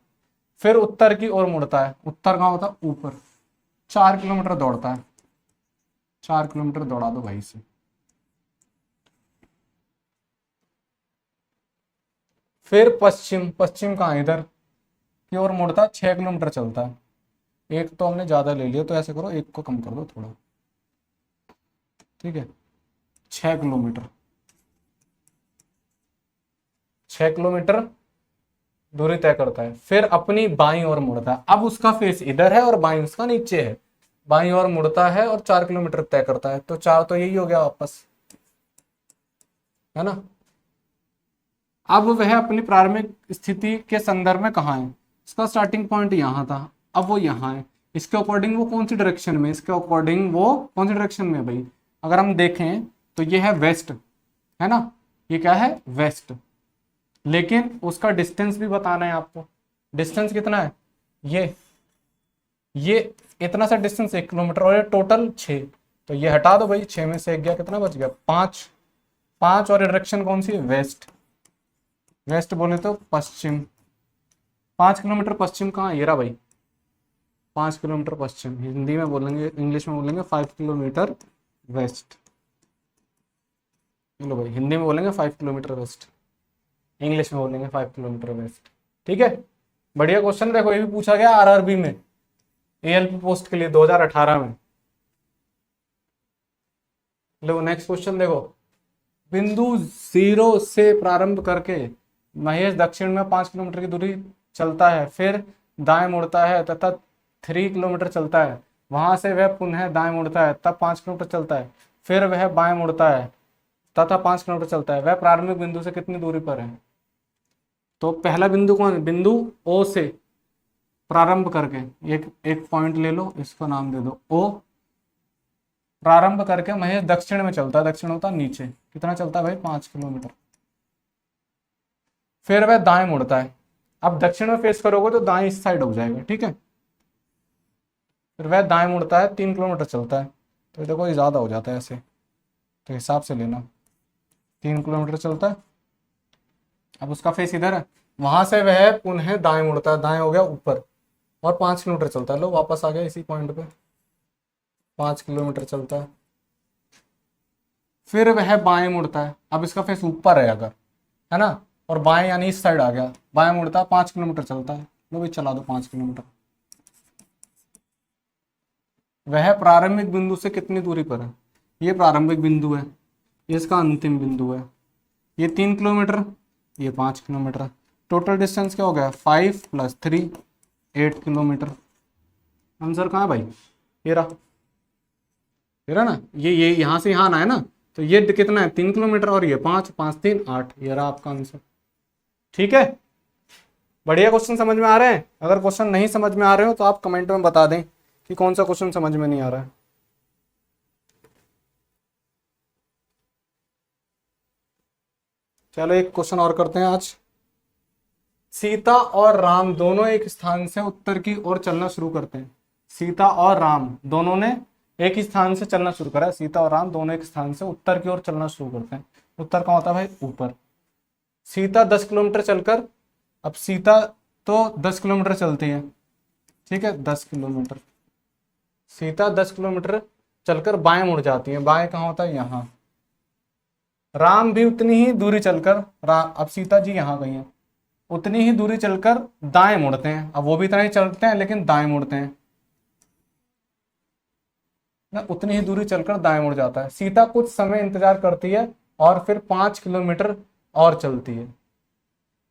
फिर उत्तर की ओर मुड़ता है, उत्तर कहाँ होता है ऊपर, 4 किलोमीटर दौड़ता है, 4 किलोमीटर दौड़ा दो भाई से। फिर पश्चिम, पश्चिम कहाँ इधर की ओर मुड़ता है, 6 किलोमीटर चलता है। एक तो हमने ज्यादा ले लिया, तो ऐसे करो एक को कम कर दो थोड़ा, ठीक है, 6 किलोमीटर, 6 किलोमीटर दूरी तय करता है। फिर अपनी बाईं ओर मुड़ता है, अब उसका फेस इधर है और बाईं उसका नीचे है, बाईं ओर मुड़ता है और 4 किलोमीटर तय करता है, तो 4 तो यही हो गया वापस, है ना। अब वह अपनी प्रारंभिक स्थिति के संदर्भ में कहाँ है, इसका स्टार्टिंग पॉइंट यहाँ था, अब वो यहाँ है, इसके अकॉर्डिंग वो कौन सी डायरेक्शन में, इसके अकॉर्डिंग वो कौन सी डायरेक्शन में भाई, अगर हम देखें तो ये है वेस्ट, है ना, ये क्या है वेस्ट, लेकिन उसका डिस्टेंस भी बताना है आपको। डिस्टेंस कितना है, ये इतना सा डिस्टेंस 1 किलोमीटर, और ये टोटल 6, तो ये हटा दो भाई, 6 में से 1 गया, कितना बच गया 5, 5, और डायरेक्शन कौन सी है वेस्ट, वेस्ट बोले तो पश्चिम, 5 किलोमीटर पश्चिम कहाँ, ये रहा भाई 5 किलोमीटर पश्चिम, हिंदी में बोलेंगे, इंग्लिश में बोलेंगे 5 किलोमीटर वेस्ट। चलो भाई हिंदी में बोलेंगे 5 किलोमीटर वेस्ट, इंग्लिश में बोलेंगे 5 किलोमीटर वेस्ट। ठीक है, बढ़िया क्वेश्चन। देखो ये भी पूछा गया आरआरबी में, एएलपी पोस्ट के लिए 2018 में। लो नेक्स्ट क्वेश्चन देखो, बिंदु 0 से प्रारंभ करके महेश दक्षिण में 5 किलोमीटर की दूरी चलता है, फिर दाएं मुड़ता है तथा 3 किलोमीटर चलता है, वहां से वह पुनः दाएं मुड़ता है तब 5 किलोमीटर चलता है, फिर वह बाएं मुड़ता है तथा 5 किलोमीटर चलता है, वह प्रारंभिक बिंदु से कितनी दूरी पर है। तो पहला बिंदु कौन है, बिंदु ओ से प्रारंभ करके, एक पॉइंट ले लो, इसको नाम दे दो ओ, प्रारंभ करके महेश दक्षिण में चलता है, दक्षिण होता नीचे, कितना चलता है भाई 5 किलोमीटर, फिर वह दाएं मुड़ता है, अब दक्षिण में फेस करोगे तो दाएं इस साइड हो जाएगा, ठीक है, फिर वह दाएं मुड़ता है 3 किलोमीटर चलता है, तो देखो ये ज्यादा हो जाता है ऐसे, तो हिसाब से लेना, 3 किलोमीटर चलता है, अब उसका फेस इधर है, वहां से वह पुनः दाएं मुड़ता है, दाएं हो गया ऊपर, और 5 किलोमीटर चलता है, लो वापस आ गया इसी पॉइंट पे, 5 किलोमीटर चलता है, फिर वह बाएं मुड़ता है, अब इसका फेस ऊपर है अगर, है ना, और बाएं यानी इस साइड आ गया, बाएं मुड़ता है 5 किलोमीटर चलता है, लो भी चला दो 5 किलोमीटर। वह प्रारंभिक बिंदु से कितनी दूरी पर है, ये प्रारंभिक बिंदु है, ये इसका अंतिम बिंदु है, ये 3 किलोमीटर, ये 5 किलोमीटर, टोटल डिस्टेंस क्या हो गया 5 + 3 8 किलोमीटर। आंसर कहाँ है भाई, ये रहा ना, ये यहाँ से यहाँ आना है ना, तो ये कितना है 3 किलोमीटर, और ये 5 5 3 8, ये रहा आपका आंसर। ठीक है, बढ़िया क्वेश्चन समझ में आ रहे हैं? अगर क्वेश्चन नहीं समझ में आ रहे हो तो आप कमेंट में बता दें कि कौन सा क्वेश्चन समझ में नहीं आ रहा है। चलो एक क्वेश्चन और करते हैं आज। सीता और राम दोनों एक स्थान से उत्तर की ओर चलना शुरू करते हैं। सीता और राम दोनों ने एक ही स्थान से चलना शुरू करा। सीता और राम दोनों एक स्थान से उत्तर की ओर चलना शुरू करते हैं। उत्तर कहाँ होता है भाई? ऊपर। सीता 10 किलोमीटर चलकर, अब सीता तो 10 किलोमीटर चलती है, ठीक है, 10 किलोमीटर। सीता 10 किलोमीटर चलकर बाएं मुड़ जाती है। बाएं कहाँ होता है? यहाँ। राम भी उतनी ही दूरी चलकर, अब सीता जी यहाँ गई हैं, उतनी ही दूरी चलकर दाएं मुड़ते हैं। अब वो भी इतना ही चलते हैं लेकिन दाएं मुड़ते हैं ना, उतनी ही दूरी चलकर दाएं मुड़ जाता है। सीता कुछ समय इंतजार करती है और फिर 5 किलोमीटर और चलती है।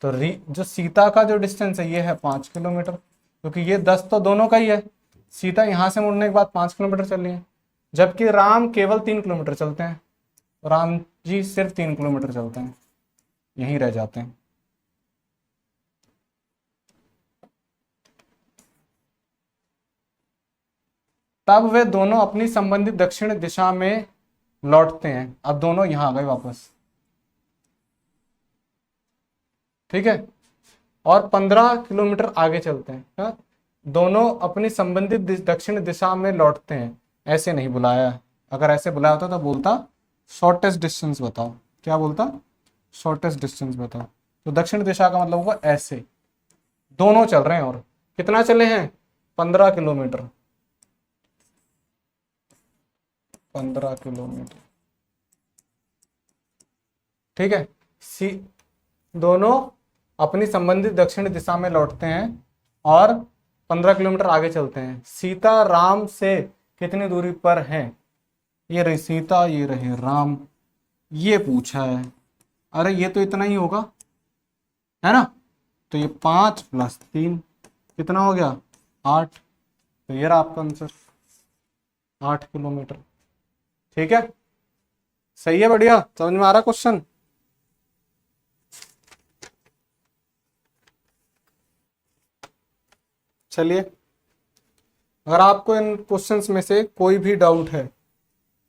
तो जो सीता का जो डिस्टेंस है ये है 5 किलोमीटर, क्योंकि ये 10 तो दोनों का ही है। सीता यहां से मुड़ने के बाद 5 किलोमीटर चली है, जबकि राम केवल 3 किलोमीटर चलते हैं। राम जी सिर्फ 3 किलोमीटर चलते हैं, यहीं रह जाते हैं। तब वे दोनों अपनी संबंधित दक्षिण दिशा में लौटते हैं। अब दोनों यहां आ गए वापस, ठीक है, और 15 किलोमीटर आगे चलते हैं। हा? दोनों अपनी संबंधित दक्षिण दिशा में लौटते हैं। ऐसे नहीं बुलाया, अगर ऐसे बुलाया होता तो बोलता शॉर्टेस्ट डिस्टेंस बताओ। क्या बोलता? शॉर्टेस्ट डिस्टेंस बताओ। तो दक्षिण दिशा का मतलब होगा ऐसे। दोनों चल रहे हैं और कितना चले हैं? 15 किलोमीटर। 15 किलोमीटर, ठीक है। दोनों अपनी संबंधित दक्षिण दिशा में लौटते हैं और 15 किलोमीटर आगे चलते हैं। सीता राम से कितनी दूरी पर है? ये रही सीता, ये रहे राम, ये पूछा है। अरे ये तो इतना ही होगा, है ना। तो ये 5 + 3 कितना हो गया? 8। तो ये रहा आपका आंसर, 8 किलोमीटर। ठीक है, सही है, बढ़िया। समझ में आ रहा क्वेश्चन? चलिए, अगर आपको इन क्वेश्चंस में से कोई भी डाउट है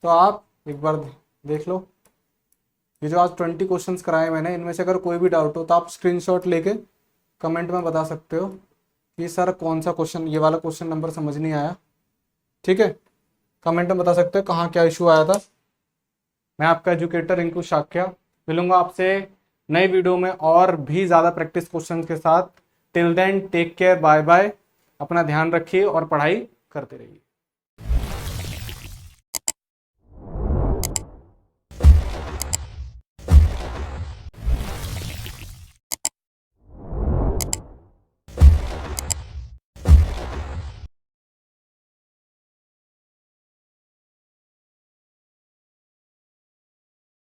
तो आप एक बार देख लो। ये जो आज 20 क्वेश्चंस कराए मैंने, इनमें से अगर कोई भी डाउट हो तो आप स्क्रीनशॉट लेके कमेंट में बता सकते हो कि सर कौन सा क्वेश्चन, ये वाला क्वेश्चन नंबर समझ नहीं आया। ठीक है, कमेंट में बता सकते हो कहाँ क्या इशू आया था। मैं आपका एजुकेटर रिंकू शाक्या मिलूंगा आपसे नई वीडियो में और भी ज़्यादा प्रैक्टिस क्वेश्चन के साथ। Till then take care, bye bye. अपना ध्यान रखिए और पढ़ाई करते रहिए।